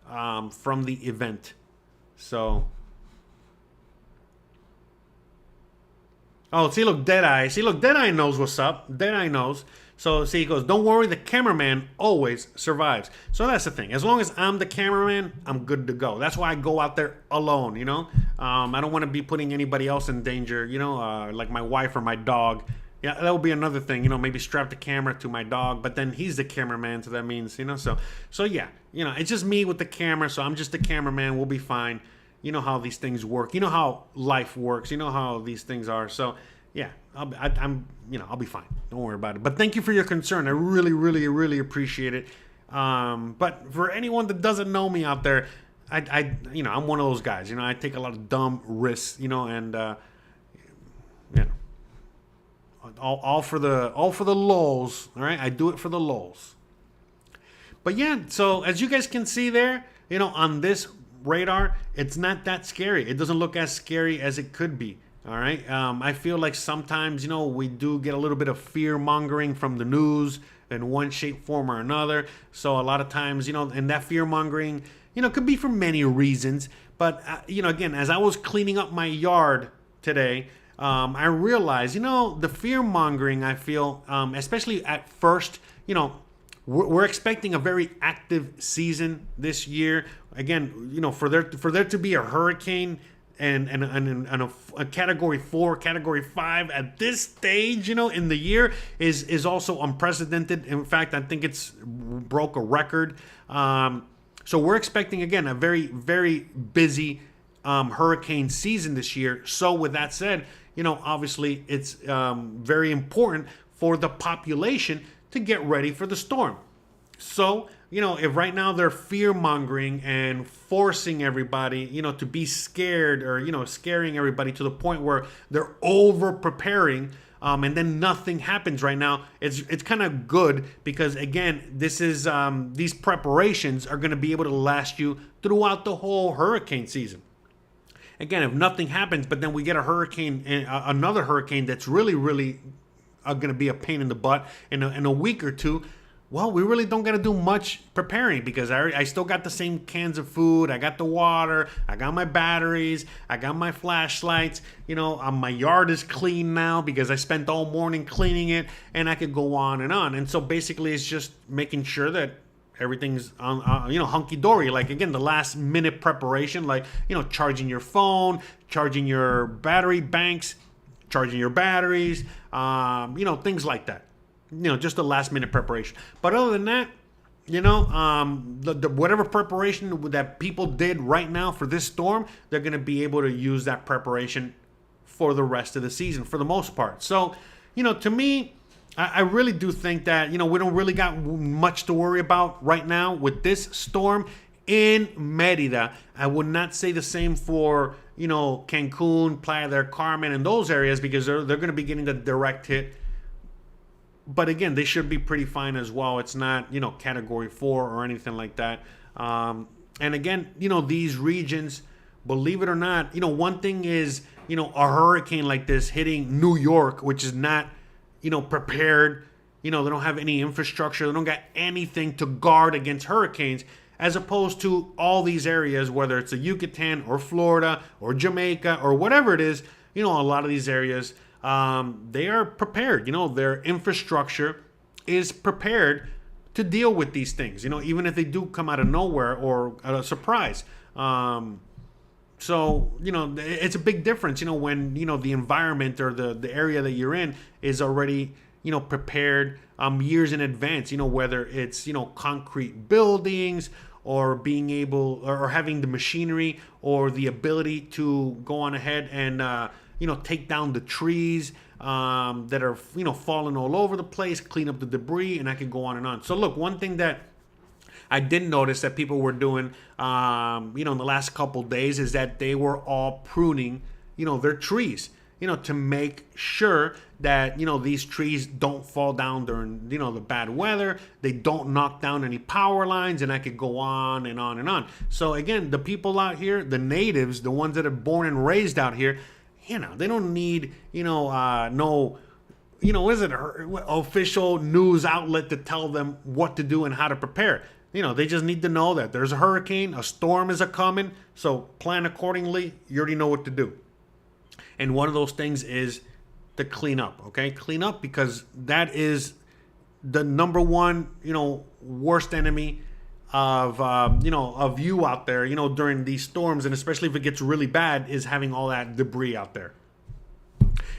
from the event. So, oh, see, look, Deadeye. See, look, Deadeye knows what's up. Deadeye knows. So, see, he goes, don't worry, the cameraman always survives. So that's the thing. As long as I'm the cameraman, I'm good to go. That's why I go out there alone, you know. I don't want to be putting anybody else in danger, you know, like my wife or my dog. Yeah, that would be another thing, you know, maybe strap the camera to my dog, but then he's the cameraman, so that means, you know, so yeah, you know, it's just me with the camera, so I'm just the cameraman, we'll be fine. You know how these things work. You know how life works. You know how these things are. So, yeah, I'll be fine. Don't worry about it. But thank you for your concern. I really, really, really appreciate it. But for anyone that doesn't know me out there, I'm one of those guys. You know, I take a lot of dumb risks. You know, and you know. All for the lulz, all right? I do it for the lulz. But yeah, so as you guys can see there, you know, on this radar, it's not that scary. It doesn't look as scary as it could be, all right? I feel like sometimes, you know, we do get a little bit of fear mongering from the news in one shape, form, or another. So a lot of times, you know, and that fear mongering, you know, could be for many reasons. But, you know, again, as I was cleaning up my yard today, I realized, you know, the fear mongering, I feel, especially at first, you know, we're expecting a very active season this year. Again, you know, for there to be a hurricane and a category 4, category 5 at this stage, you know, in the year is also unprecedented. In fact, I think it's broke a record. So we're expecting, again, a very, very busy hurricane season this year. So with that said, you know, obviously it's very important for the population to get ready for the storm. So, you know, if right now they're fear mongering and forcing everybody, you know, to be scared, or, you know, scaring everybody to the point where they're over preparing, and then nothing happens right now, it's kind of good, because again, this is these preparations are going to be able to last you throughout the whole hurricane season. Again, if nothing happens, but then we get a hurricane, another hurricane that's really, really going to be a pain in the butt in a week or two, well, we really don't got to do much preparing, because I still got the same cans of food. I got the water. I got my batteries. I got my flashlights. You know, my yard is clean now because I spent all morning cleaning it, and I could go on and on. And so basically it's just making sure that everything's you know, hunky-dory. Like, again, the last minute preparation, like, you know, charging your phone, charging your battery banks, charging your batteries, you know, things like that. You know, just the last minute preparation. But other than that, you know, the whatever preparation that people did right now for this storm, they're going to be able to use that preparation for the rest of the season for the most part. So, you know, to me, I really do think that, you know, we don't really got much to worry about right now with this storm in Mérida. I would not say the same for, you know, Cancun, Playa del Carmen, and those areas, because they're going to be getting the direct hit. But again, they should be pretty fine as well. It's not, you know, category 4 or anything like that. And again, you know, these regions, believe it or not, you know, one thing is, you know, a hurricane like this hitting New York, which is not, you know, prepared. You know, they don't have any infrastructure. They don't got anything to guard against hurricanes, as opposed to all these areas, whether it's a Yucatan or Florida or Jamaica or whatever it is. You know, a lot of these areas, they are prepared. You know, their infrastructure is prepared to deal with these things, you know, even if they do come out of nowhere or a surprise. So, you know, it's a big difference, you know, when, you know, the environment or the area that you're in is already, you know, prepared years in advance, you know, whether it's, you know, concrete buildings, or being able, or having the machinery or the ability to go on ahead and, you know, take down the trees that are, you know, falling all over the place, clean up the debris, and I could go on and on. So look, one thing that I did notice that people were doing, you know, in the last couple days, is that they were all pruning, you know, their trees, you know, to make sure that, you know, these trees don't fall down during, you know, the bad weather. They don't knock down any power lines, and I could go on and on and on. So again, the people out here, the natives, the ones that are born and raised out here, you know, they don't need, you know, no, you know, is it official news outlet to tell them what to do and how to prepare. they just need to know that there's a hurricane, a storm is a-coming, so plan accordingly. You already know what to do. And one of those things is to clean up, okay? Clean up, because that is the number one, worst enemy of you out there, during these storms, and especially if it gets really bad, is having all that debris out there.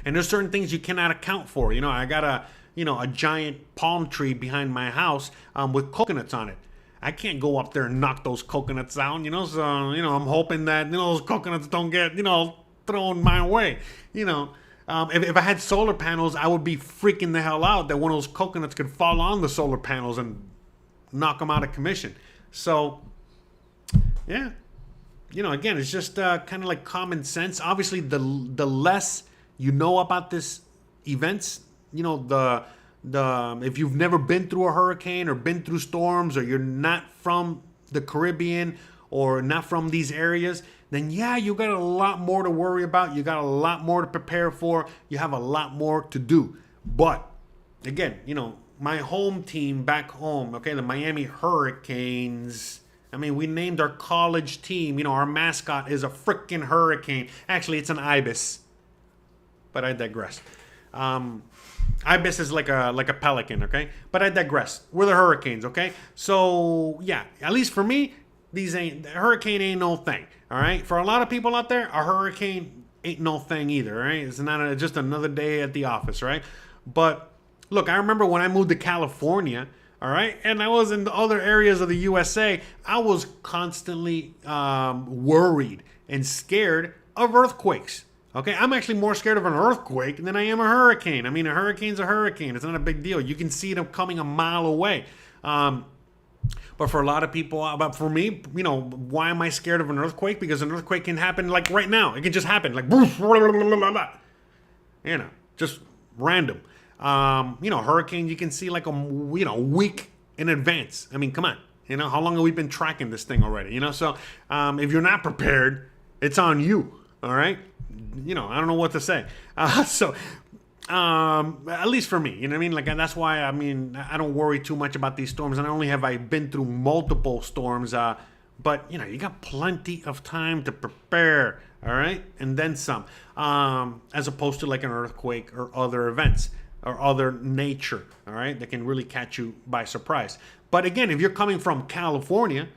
And there's certain things you cannot account for. I got a giant palm tree behind my house with coconuts on it. I can't go up there and knock those coconuts down, so, I'm hoping that, those coconuts don't get, thrown my way, If I had solar panels, I would be freaking the hell out that one of those coconuts could fall on the solar panels and knock them out of commission. So, yeah, again, it's just kind of like common sense. Obviously, the less you know about this events, if you've never been through a hurricane or been through storms, or you're not from the Caribbean or not from these areas, then yeah, you got a lot more to worry about. You got a lot more to prepare for. You have a lot more to do. But again, my home team back home, okay, the Miami Hurricanes. I mean, we named our college team. Our mascot is a freaking hurricane. Actually, it's an ibis. But I digress. Ibis is like a pelican, okay? But I digress. We're the Hurricanes, okay? So yeah, at least for me, hurricane ain't no thing. All right. For a lot of people out there, a hurricane ain't no thing either. Right? It's not just another day at the office, right? But look, I remember when I moved to California. All right, and I was in the other areas of the USA. I was constantly worried and scared of earthquakes. Okay, I'm actually more scared of an earthquake than I am a hurricane. I mean, a hurricane's a hurricane. It's not a big deal. You can see them coming a mile away. But for a lot of people, but for me, why am I scared of an earthquake? Because an earthquake can happen like right now. It can just happen like, just random. Hurricane you can see like a week in advance. I mean, come on. How long have we been tracking this thing already? So if you're not prepared, it's on you. All right. I don't know what to say. At least for me, you know what I mean? Like, that's why, I don't worry too much about these storms. And not only have I been through multiple storms, but, you got plenty of time to prepare, all right? And then some, as opposed to like an earthquake or other events or other nature, all right, that can really catch you by surprise. But again, if you're coming from California,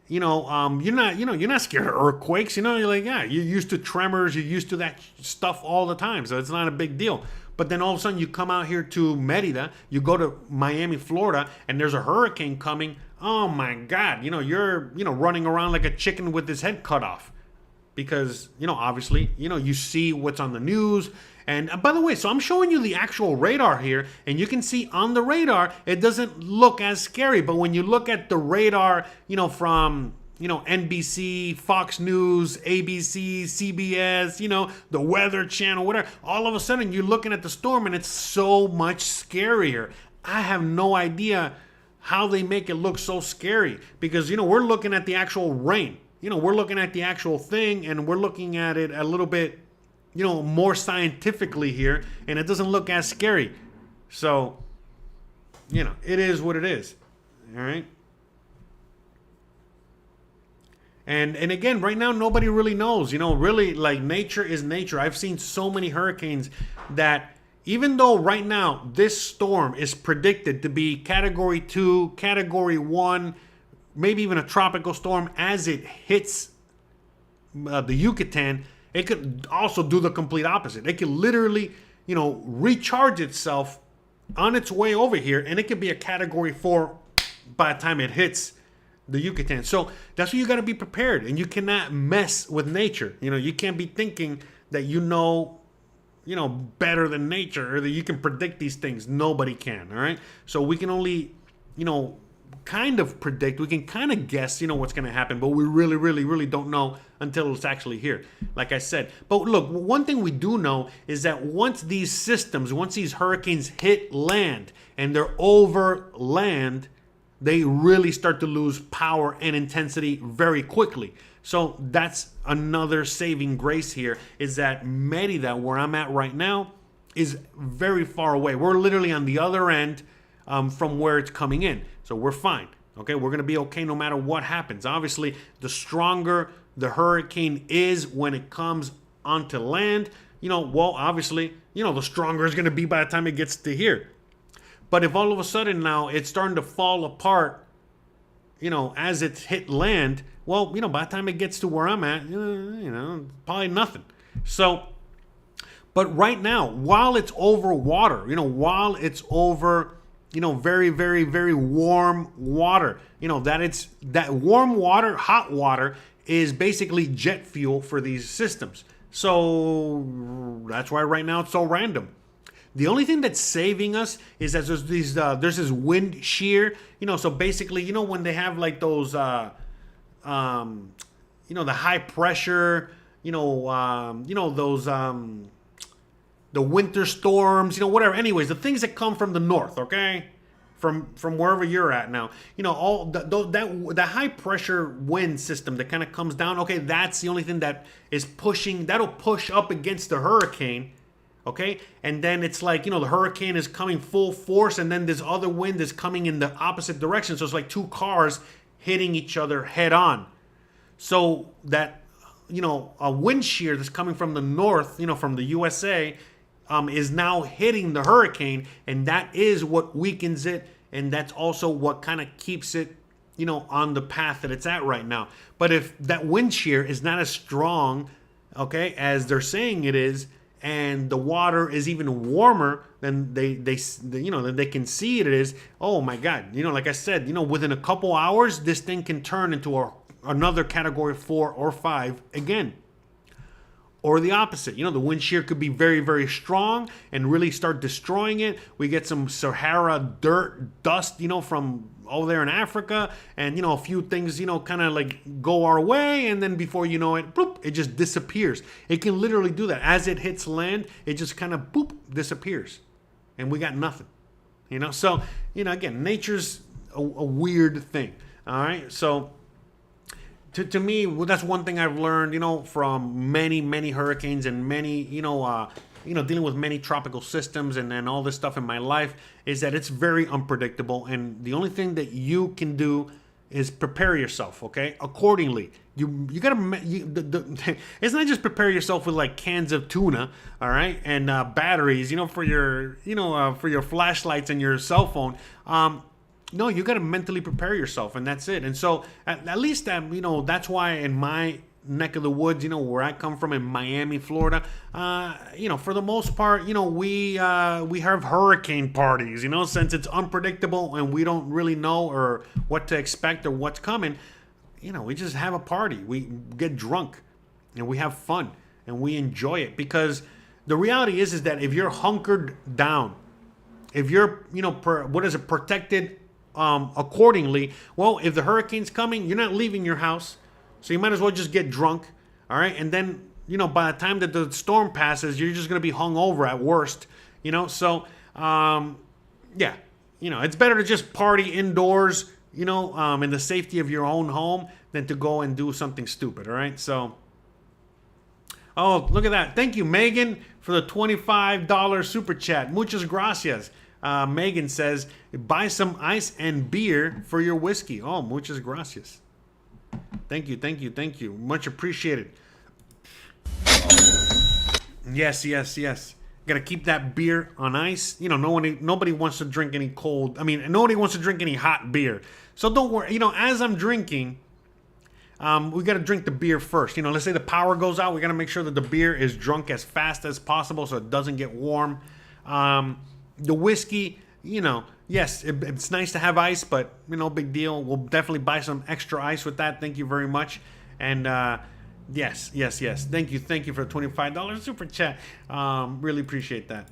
you're not scared of earthquakes. You're like, yeah, you're used to tremors. You're used to that stuff all the time. So it's not a big deal. But then all of a sudden you come out here to Merida, you go to Miami, Florida, and there's a hurricane coming. Oh my God. You're, running around like a chicken with his head cut off. Because, obviously, you see what's on the news. And by the way, so I'm showing you the actual radar here, and you can see on the radar, it doesn't look as scary. But when you look at the radar, from, NBC, Fox News, ABC, CBS, the Weather Channel, whatever, all of a sudden you're looking at the storm and it's so much scarier. I have no idea how they make it look so scary because, we're looking at the actual rain. We're looking at the actual thing and we're looking at it a little bit, more scientifically here, and it doesn't look as scary. So, it is what it is. All right. And again, right now, nobody really knows, really, like, nature is nature. I've seen so many hurricanes that even though right now this storm is predicted to be category 2, category 1, maybe even a tropical storm as it hits the Yucatan, it could also do the complete opposite. It could literally, recharge itself on its way over here, and it could be a category 4 by the time it hits the Yucatan. So that's why you got to be prepared, and you cannot mess with nature. You can't be thinking that better than nature or that you can predict these things. Nobody can, all right? So we can only, kind of predict, we can kind of guess, what's going to happen, but we really, really, really don't know until it's actually here, like I said. But look, one thing we do know is that once these hurricanes hit land and they're over land, they really start to lose power and intensity very quickly. So that's another saving grace here, is that Merida, where I'm at right now, is very far away. We're literally on the other end from where it's coming in. So we're fine. Okay, we're going to be okay no matter what happens. Obviously, the stronger the hurricane is when it comes onto land, well, obviously, the stronger it's going to be by the time it gets to here. But if all of a sudden now it's starting to fall apart, as it's hit land, well, by the time it gets to where I'm at, probably nothing. So, but right now, while it's over water, while it's over, very, very, very warm water, that warm water, hot water is basically jet fuel for these systems. So that's why right now it's so random. The only thing that's saving us is that there's this wind shear, so basically, when they have like those, the high pressure, those, the winter storms, whatever. Anyways, the things that come from the north, okay? From wherever you're at now, all that high pressure wind system that kind of comes down, okay, that's the only thing that is that'll push up against the hurricane, okay? And then it's like, the hurricane is coming full force, and then this other wind is coming in the opposite direction. So it's like two cars hitting each other head on. So that, a wind shear that's coming from the north, from the USA, is now hitting the hurricane, and that is what weakens it, and that's also what kind of keeps it, on the path that it's at right now. But if that wind shear is not as strong, okay, as they're saying it is, and the water is even warmer than they than they can see it is, oh my God, like I said, within a couple hours, this thing can turn into another category 4 or 5 again. Or the opposite, the wind shear could be very, very strong and really start destroying it. We get some Sahara dirt, dust, from over there in Africa, and, a few things, kind of like go our way, and then before you know it, boop, it just disappears. It can literally do that. As it hits land, it just kind of, boop, disappears. And we got nothing, So, again, nature's a weird thing, all right? So, To me, well, that's one thing I've learned, from many, many hurricanes and many, dealing with many tropical systems and all this stuff in my life, is that it's very unpredictable. And the only thing that you can do is prepare yourself, okay, accordingly. You gotta. It's not just prepare yourself with like cans of tuna, all right, and batteries, for your flashlights and your cell phone. No, you got to mentally prepare yourself, and that's it. And so, at least, that's why in my neck of the woods, where I come from in Miami, Florida, for the most part, we have hurricane parties, since it's unpredictable and we don't really know or what to expect or what's coming, we just have a party. We get drunk and we have fun and we enjoy it, because the reality is that if you're hunkered down, if you're, protected accordingly, well, if the hurricane's coming, you're not leaving your house, so you might as well just get drunk, all right? And then, by the time that the storm passes, you're just going to be hungover at worst, So, yeah, it's better to just party indoors, in the safety of your own home than to go and do something stupid, all right? So, oh, look at that. Thank you, Megan, for the $25 super chat. Muchas gracias. Megan says, buy some ice and beer for your whiskey. Oh, muchas gracias. Thank you, thank you, thank you. Much appreciated. Yes. Got to keep that beer on ice. Nobody wants to drink any cold. Nobody wants to drink any hot beer. So don't worry. As I'm drinking, we got to drink the beer first. Let's say the power goes out. We got to make sure that the beer is drunk as fast as possible so it doesn't get warm. The whiskey, yes, it's nice to have ice, but, big deal. We'll definitely buy some extra ice with that. Thank you very much. And, yes. Thank you for the $25 super chat. Really appreciate that.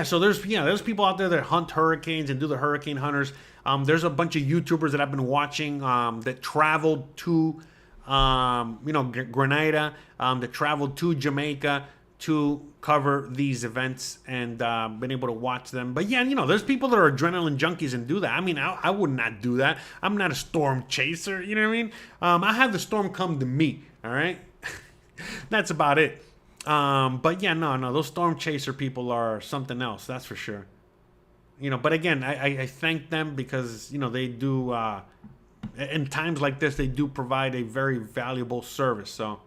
So there's people out there that hunt hurricanes and do the hurricane hunters. There's a bunch of YouTubers that I've been watching that traveled to Grenada, that traveled to Jamaica to cover these events and been able to watch them. But yeah, there's people that are adrenaline junkies and do that. I would not do that. I'm not a storm chaser, you know what I mean? I have the storm come to me, all right? That's about it. But yeah, no, those storm chaser people are something else, that's for sure. But again, I thank them because, they do, in times like this, they do provide a very valuable service. So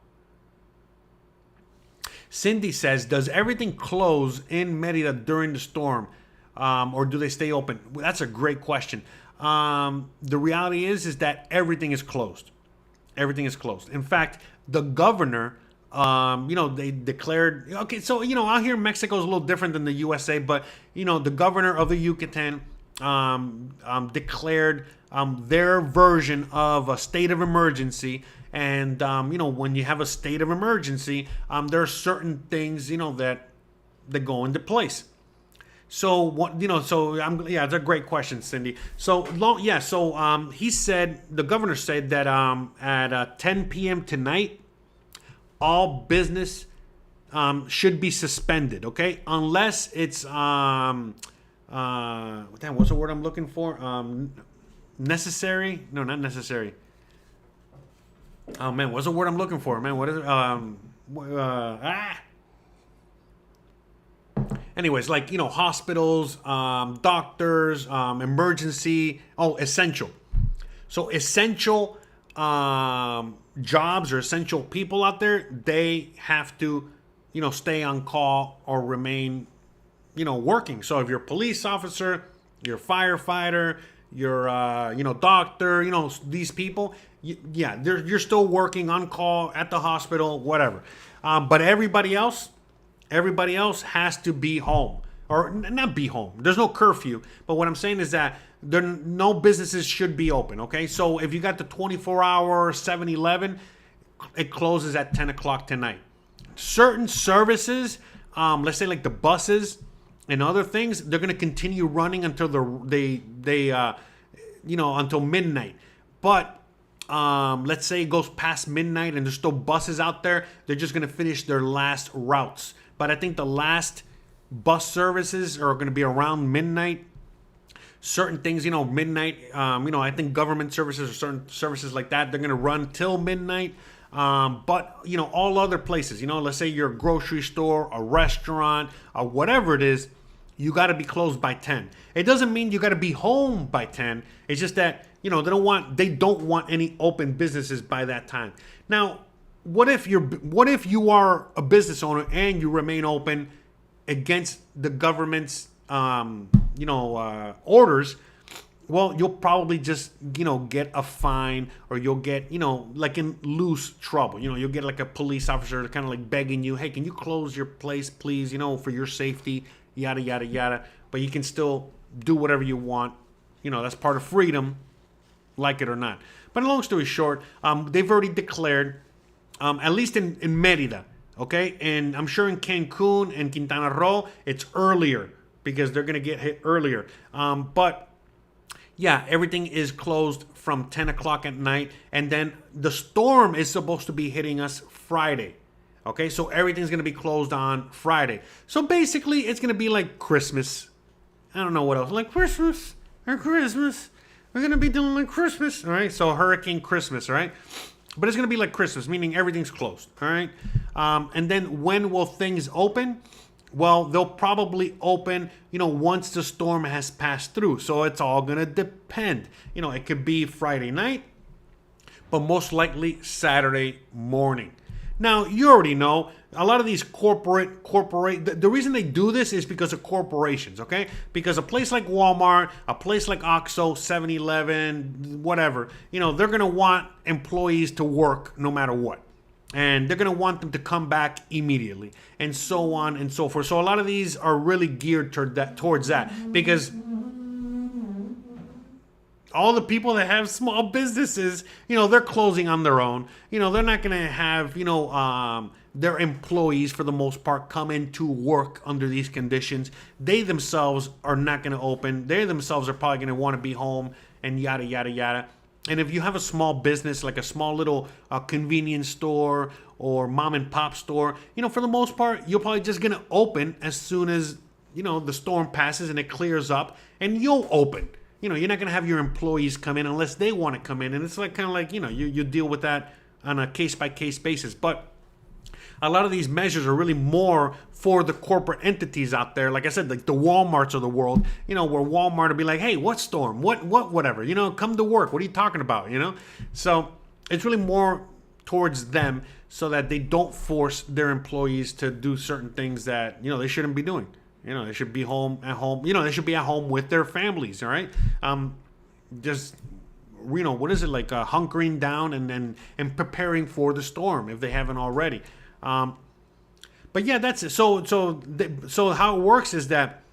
Cindy says, does everything close in Merida during the storm, or do they stay open? Well, that's a great question. The reality is that everything is closed. Everything is closed. In fact, the governor, they declared, okay, so, out here in Mexico is a little different than the USA, but, the governor of the Yucatan declared their version of a state of emergency. And, when you have a state of emergency, there are certain things, that go into place. So what, it's a great question, Cindy. He said, the governor said that at 10 p.m. tonight, all business should be suspended, okay? Unless it's what's the word I'm looking for? Necessary? No, not necessary. Oh man, what's the word I'm looking for, man? What is it? Anyways, like, hospitals, doctors, emergency. Essential. So essential jobs or essential people out there, they have to, stay on call or remain, working. So if you're a police officer, you're a firefighter, you're, doctor, these people, you're still working on call at the hospital, whatever. But everybody else has to be home, or not be home. There's no curfew, but what I'm saying is that no businesses should be open, okay? So if you got the 24-hour 7-Eleven, it closes at 10 o'clock tonight. Certain services, let's say like the buses and other things, they're going to continue running until until midnight. But let's say it goes past midnight and there's still buses out there, they're just going to finish their last routes. But I think the last bus services are going to be around midnight. Certain things, midnight, I think government services or certain services like that, they're going to run till midnight. But, all other places, let's say you're a grocery store, a restaurant, or whatever it is, you got to be closed by 10. It doesn't mean you got to be home by 10. It's just that, they don't want any open businesses by that time. Now, what if you are a business owner and you remain open against the government's orders? Well, you'll probably just get a fine, or you'll get like in loose trouble. You'll get like a police officer kind of like begging you, hey, can you close your place, please? For your safety, yada yada yada. But you can still do whatever you want. That's part of freedom, like it or not. But long story short, they've already declared. At least in Merida, okay? And I'm sure in Cancun and Quintana Roo, it's earlier because they're going to get hit earlier. But, yeah, everything is closed from 10 o'clock at night. And then the storm is supposed to be hitting us Friday, okay? So everything's going to be closed on Friday. So basically, it's going to be like Christmas. I don't know what else. Like Christmas or Christmas. We're going to be doing like Christmas, all right? So Hurricane Christmas, all right? But it's going to be like Christmas, meaning everything's closed, all right? And then when will things open? Well, they'll probably open, once the storm has passed through. So it's all going to depend. It could be Friday night, but most likely Saturday morning. Now, you already know, a lot of these the reason they do this is because of corporations, okay? Because a place like Walmart, a place like Oxxo, 7-Eleven, whatever, they're going to want employees to work no matter what. And they're going to want them to come back immediately, and so on and so forth. So a lot of these are really geared towards that, because all the people that have small businesses, they're closing on their own. They're not going to have, their employees, for the most part, come in to work under these conditions. They themselves are not going to open. They themselves are probably going to want to be home and yada, yada, yada. And if you have a small business, like a small little convenience store or mom and pop store, for the most part, you're probably just going to open as soon as, the storm passes and it clears up, and you'll open. You're not going to have your employees come in unless they want to come in. And it's like kind of like, you deal with that on a case-by-case basis. But a lot of these measures are really more for the corporate entities out there. Like I said, like the Walmarts of the world, where Walmart will be like, hey, what storm? Whatever, come to work. What are you talking about? So it's really more towards them so that they don't force their employees to do certain things that, they shouldn't be doing. They should be at home. They should be at home with their families. All right. Just, what is it, like hunkering down and preparing for the storm if they haven't already. But yeah, that's it. So how it works is that,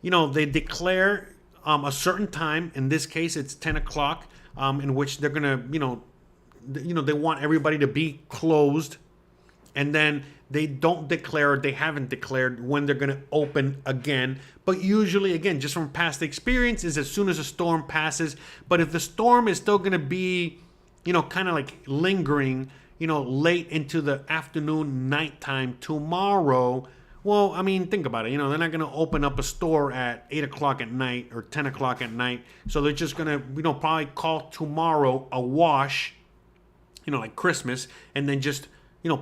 they declare a certain time. In this case, it's 10 o'clock, in which they're gonna, they want everybody to be closed, and then they don't declare, or they haven't declared when they're going to open again. But usually, again, just from past experience, is as soon as a storm passes. But if the storm is still going to be, kind of like lingering, late into the afternoon, nighttime tomorrow, well, I mean, think about it. They're not going to open up a store at 8 o'clock at night or 10 o'clock at night. So they're just going to, probably call tomorrow a wash, like Christmas, and then just,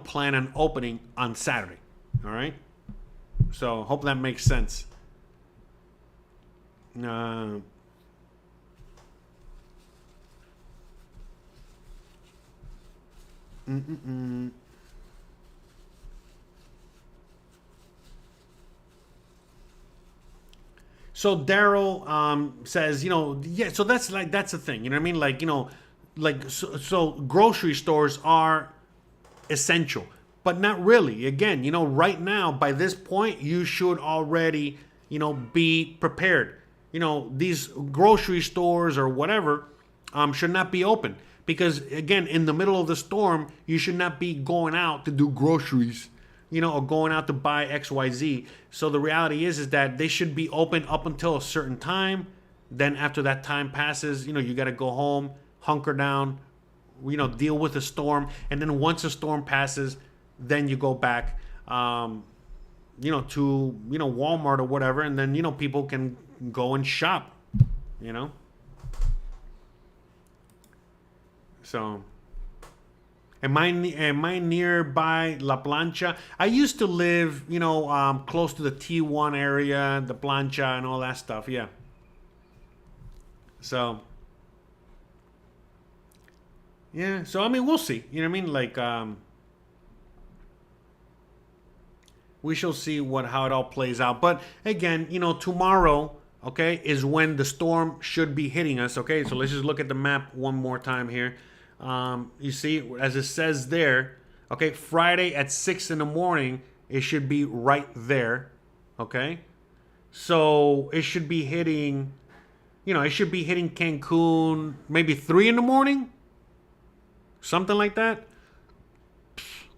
plan on opening on Saturday. All right. So hope that makes sense. So Daryl says, yeah. So that's the thing. You know what I mean? Like, so grocery stores are essential, but not really. Again, right now, by this point, you should already, be prepared. These grocery stores or whatever should not be open, because again, in the middle of the storm, you should not be going out to do groceries, or going out to buy XYZ. So the reality is that they should be open up until a certain time. Then after that time passes, you got to go home, hunker down, deal with the storm. And then once the storm passes, then you go back, to, Walmart or whatever. And then, people can go and shop, So, am I nearby La Plancha? I used to live, close to the T1 area, the Plancha and all that stuff. Yeah. So, yeah, so I mean, we'll see. You know what I mean? Like, we shall see how it all plays out. But again, tomorrow, okay, is when the storm should be hitting us. Okay, so let's just look at the map one more time here. You see, as it says there, okay, Friday at 6 in the morning, it should be right there. Okay, so it should be hitting, it should be hitting Cancun maybe 3 in the morning. Something like that.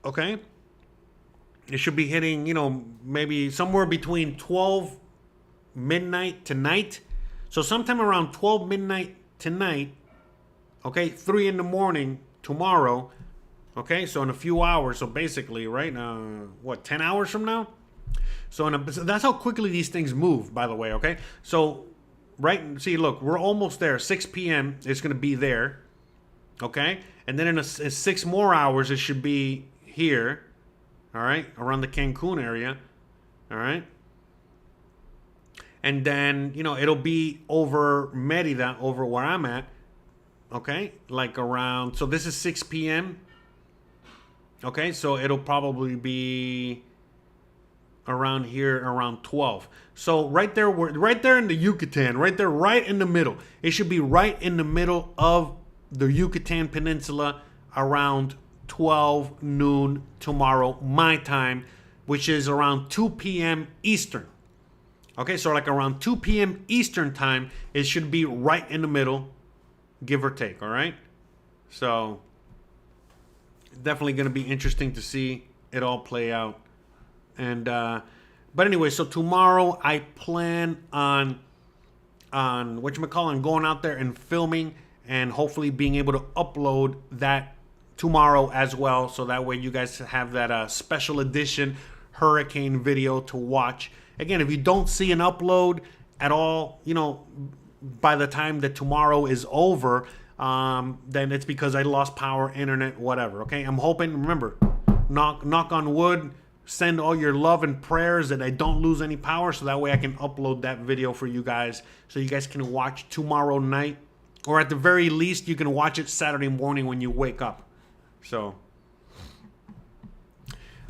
Okay. It should be hitting, maybe somewhere between 12 midnight tonight. So sometime around 12 midnight tonight. Okay. 3 in the morning tomorrow. Okay. So in a few hours. So basically, right now, 10 hours from now? So that's how quickly these things move, by the way. Okay. So, see, look, we're almost there. 6 p.m. It's going to be there. Okay. And then in 6 more hours, it should be here, all right, around the Cancun area, all right. And then, it'll be over Merida, over where I'm at, okay, like around, so this is 6 p.m., okay, so it'll probably be around here, around 12. So right there in the Yucatan, right there, right in the middle. It should be right in the middle of the Yucatan Peninsula around 12 noon tomorrow, my time, which is around 2 p.m. Eastern. Okay, so like around 2 p.m. Eastern time, it should be right in the middle, give or take, all right? So, definitely going to be interesting to see it all play out. And, but anyway, so tomorrow I plan on going out there and filming, and hopefully being able to upload that tomorrow as well. So that way you guys have that special edition hurricane video to watch. Again, if you don't see an upload at all, by the time that tomorrow is over, then it's because I lost power, internet, whatever. Okay, I'm hoping, remember, knock on wood, send all your love and prayers that I don't lose any power, so that way I can upload that video for you guys, so you guys can watch tomorrow night, or at the very least, you can watch it Saturday morning when you wake up. So,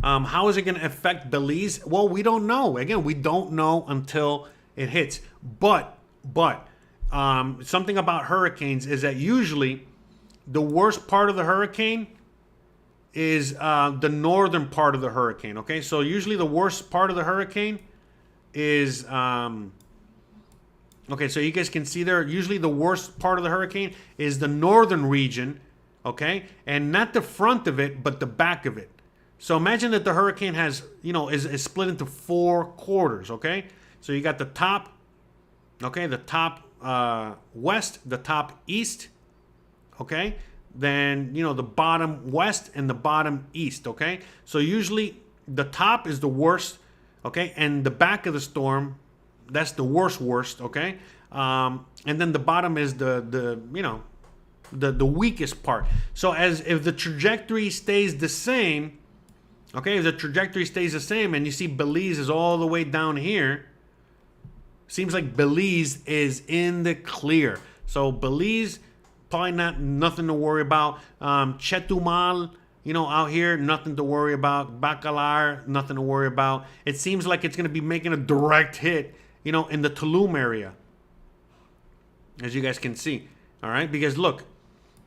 how is it going to affect Belize? Well, we don't know. Again, we don't know until it hits. But something about hurricanes is that usually the worst part of the hurricane is the northern part of the hurricane. Okay, so usually the worst part of the hurricane is okay, so you guys can see there, usually the worst part of the hurricane is the northern region, okay, and not the front of it, but the back of it. So imagine that the hurricane has, is split into 4 quarters, okay? So you got the top, okay, the top west, the top east, okay? Then, the bottom west and the bottom east, okay? So usually the top is the worst, okay? And the back of the storm, that's the worst, okay? And then the bottom is the weakest part. So if the trajectory stays the same, okay, if the trajectory stays the same and you see Belize is all the way down here, seems like Belize is in the clear. So Belize, probably nothing to worry about. Chetumal, out here, nothing to worry about. Bacalar, nothing to worry about. It seems like it's going to be making a direct hit, in the Tulum area, as you guys can see. All right, because look,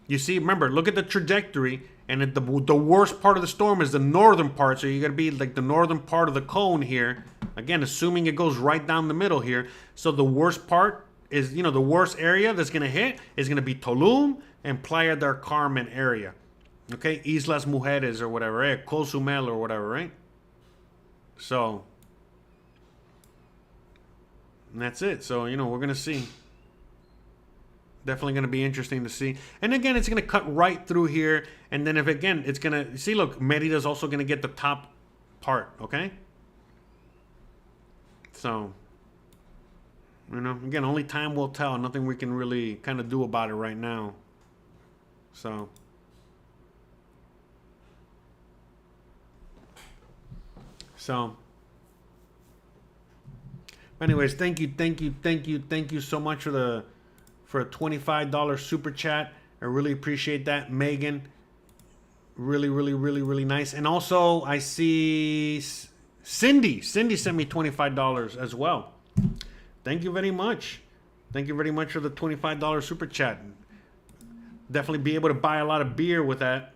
you see, remember, look at the trajectory, and the worst part of the storm is the northern part. So you're going to be like the northern part of the cone here. Again, assuming it goes right down the middle here. So the worst part is, the worst area that's going to hit is going to be Tulum and Playa del Carmen area. Okay, Islas Mujeres or whatever, right? Cozumel or whatever, right? So, and that's it. So, we're going to see. Definitely going to be interesting to see. And again, it's going to cut right through here. And then it's going to, see, look, Merida's also going to get the top part, okay? So, again, only time will tell. Nothing we can really kind of do about it right now. So, anyways, thank you so much for a $25 super chat. I really appreciate that, Megan. Really nice. And also, I see Cindy sent me $25 as well. Thank you very much. Thank you very much for the $25 super chat. Definitely be able to buy a lot of beer with that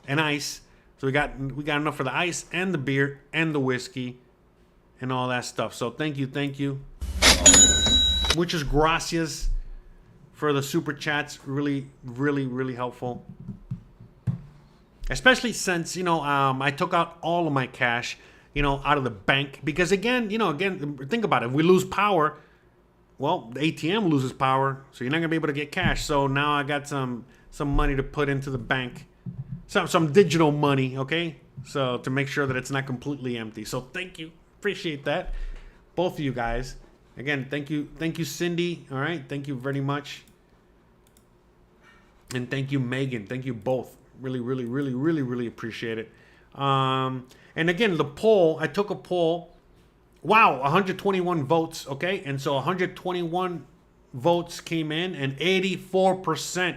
and ice. So we got enough for the ice and the beer and the whiskey and all that stuff. So thank you. Muchas gracias for the super chats. Really helpful. Especially since, I took out all of my cash, out of the bank. Because again, think about it. If we lose power, well, the ATM loses power. So you're not going to be able to get cash. So now I got some money to put into the bank. Some digital money, okay? So to make sure that it's not completely empty. So thank you. Appreciate that. Both of you guys. Again, thank you, Cindy. All right, thank you very much, and thank you, Megan. Thank you both. Really appreciate it. And again, the poll. I took a poll. Wow, 121 votes. Okay, and so 121 votes came in, and 84%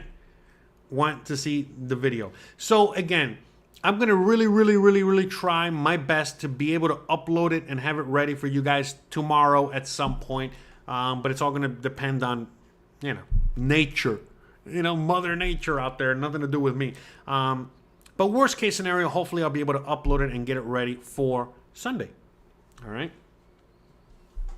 want to see the video. So again, I'm going to really try my best to be able to upload it and have it ready for you guys tomorrow at some point. But it's all going to depend on, nature, Mother Nature out there. Nothing to do with me. But worst case scenario, hopefully I'll be able to upload it and get it ready for Sunday. All right.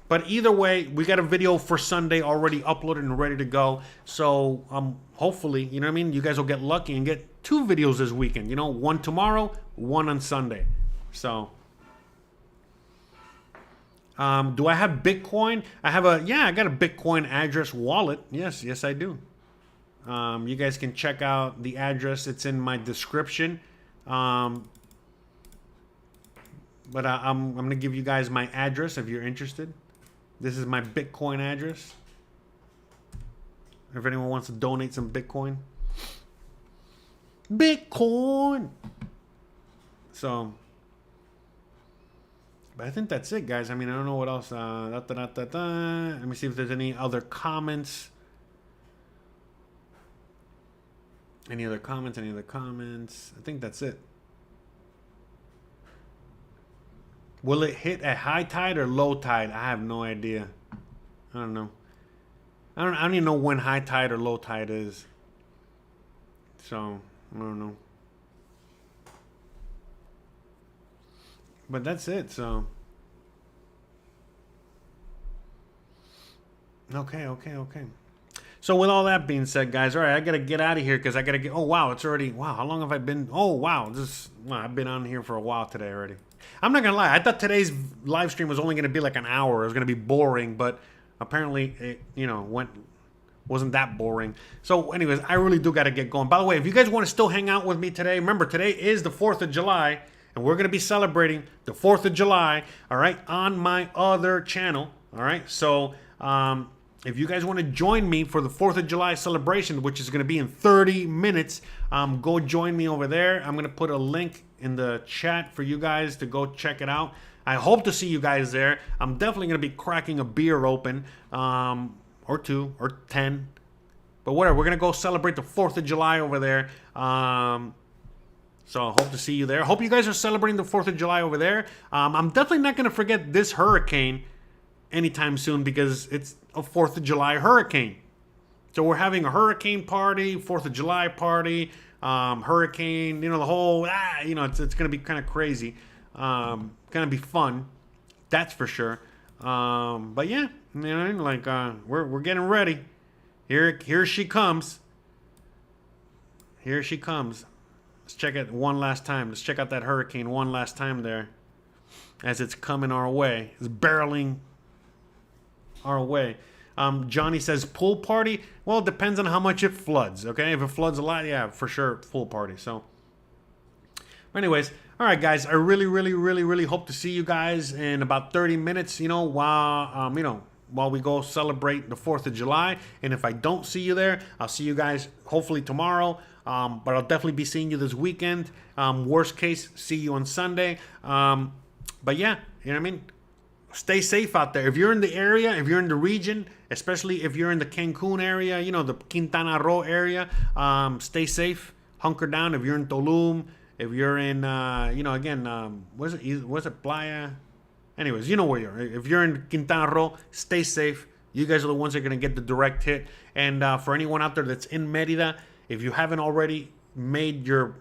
But either way, we got a video for Sunday already uploaded and ready to go. So hopefully, you guys will get lucky and get 2 videos this weekend. One tomorrow, one on Sunday. So, do I have Bitcoin? I got a Bitcoin address wallet. Yes, I do. You guys can check out the address. It's in my description. But I'm going to give you guys my address if you're interested. This is my Bitcoin address. If anyone wants to donate some Bitcoin. So, but I think that's it, guys. I mean, I don't know what else. Let me see if there's any other comments. Any other comments? Any other comments? I think that's it. Will it hit at high tide or low tide? I have no idea. I don't know. I don't even know when high tide or low tide is. So, I don't know. But that's it, so. Okay. So with all that being said, guys, all right, I gotta get out of here because I gotta get. Oh wow, it's already. Wow, how long have I been? Oh wow, I've been on here for a while today already. I'm not gonna lie, I thought today's live stream was only gonna be like an hour. It was gonna be boring, but apparently it, wasn't that boring. So, anyways, I really do gotta get going. By the way, if you guys want to still hang out with me today, remember today is the 4th of July, and we're gonna be celebrating the 4th of July. All right, on my other channel. All right, so. If you guys want to join me for the 4th of July celebration, which is going to be in 30 minutes, go join me over there. I'm going to put a link in the chat for you guys to go check it out. I hope to see you guys there. I'm definitely going to be cracking a beer open, or 2 or 10. But whatever, we're going to go celebrate the 4th of July over there. So I hope to see you there. I hope you guys are celebrating the 4th of July over there. I'm definitely not going to forget this hurricane anytime soon because it's a 4th of July hurricane. So we're having a hurricane party, 4th of July party, hurricane, the whole, it's going to be kind of crazy. Going to be fun. That's for sure. But yeah, we're getting ready. Here she comes. Here she comes. Let's check it one last time. Let's check out that hurricane one last time there as it's coming our way. It's barreling our way. Johnny says pool party. Well, it depends on how much it floods. Okay, if it floods a lot, yeah, for sure, pool party. So, anyways, all right, guys. I really hope to see you guys in about 30 minutes. While we go celebrate the 4th of July. And if I don't see you there, I'll see you guys hopefully tomorrow. But I'll definitely be seeing you this weekend. Worst case, see you on Sunday. But yeah, you know what I mean. Stay safe out there. If you're in the area, if you're in the region, especially if you're in the Cancun area, the Quintana Roo area, stay safe, hunker down. If you're in Tulum, if you're in, was it Playa? Anyways, you know where you're. If you're in Quintana Roo, stay safe. You guys are the ones that are going to get the direct hit. And for anyone out there that's in Merida, if you haven't already made your,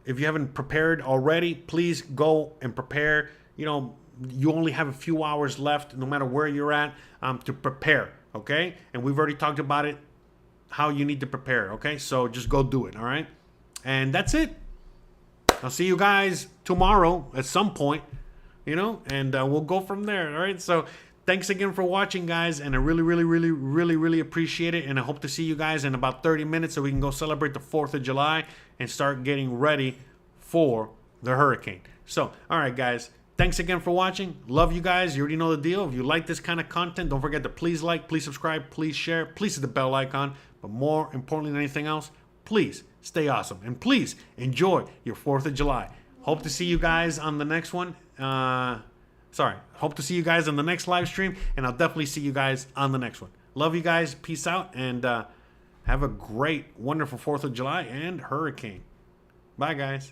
if you haven't prepared already, please go and prepare. You only have a few hours left, no matter where you're at, to prepare, okay? And we've already talked about it, how you need to prepare, okay? So just go do it, all right? And that's it. I'll see you guys tomorrow at some point, and we'll go from there, all right? So thanks again for watching, guys, and I really appreciate it, and I hope to see you guys in about 30 minutes so we can go celebrate the 4th of July and start getting ready for the hurricane. So, all right, guys. Thanks again for watching. Love you guys. You already know the deal. If you like this kind of content, don't forget to please like, please subscribe, please share, please hit the bell icon. But more importantly than anything else, please stay awesome. And please enjoy your 4th of July. Hope to see you guys on the next one. Hope to see you guys on the next live stream. And I'll definitely see you guys on the next one. Love you guys. Peace out. And have a great, wonderful 4th of July and hurricane. Bye, guys.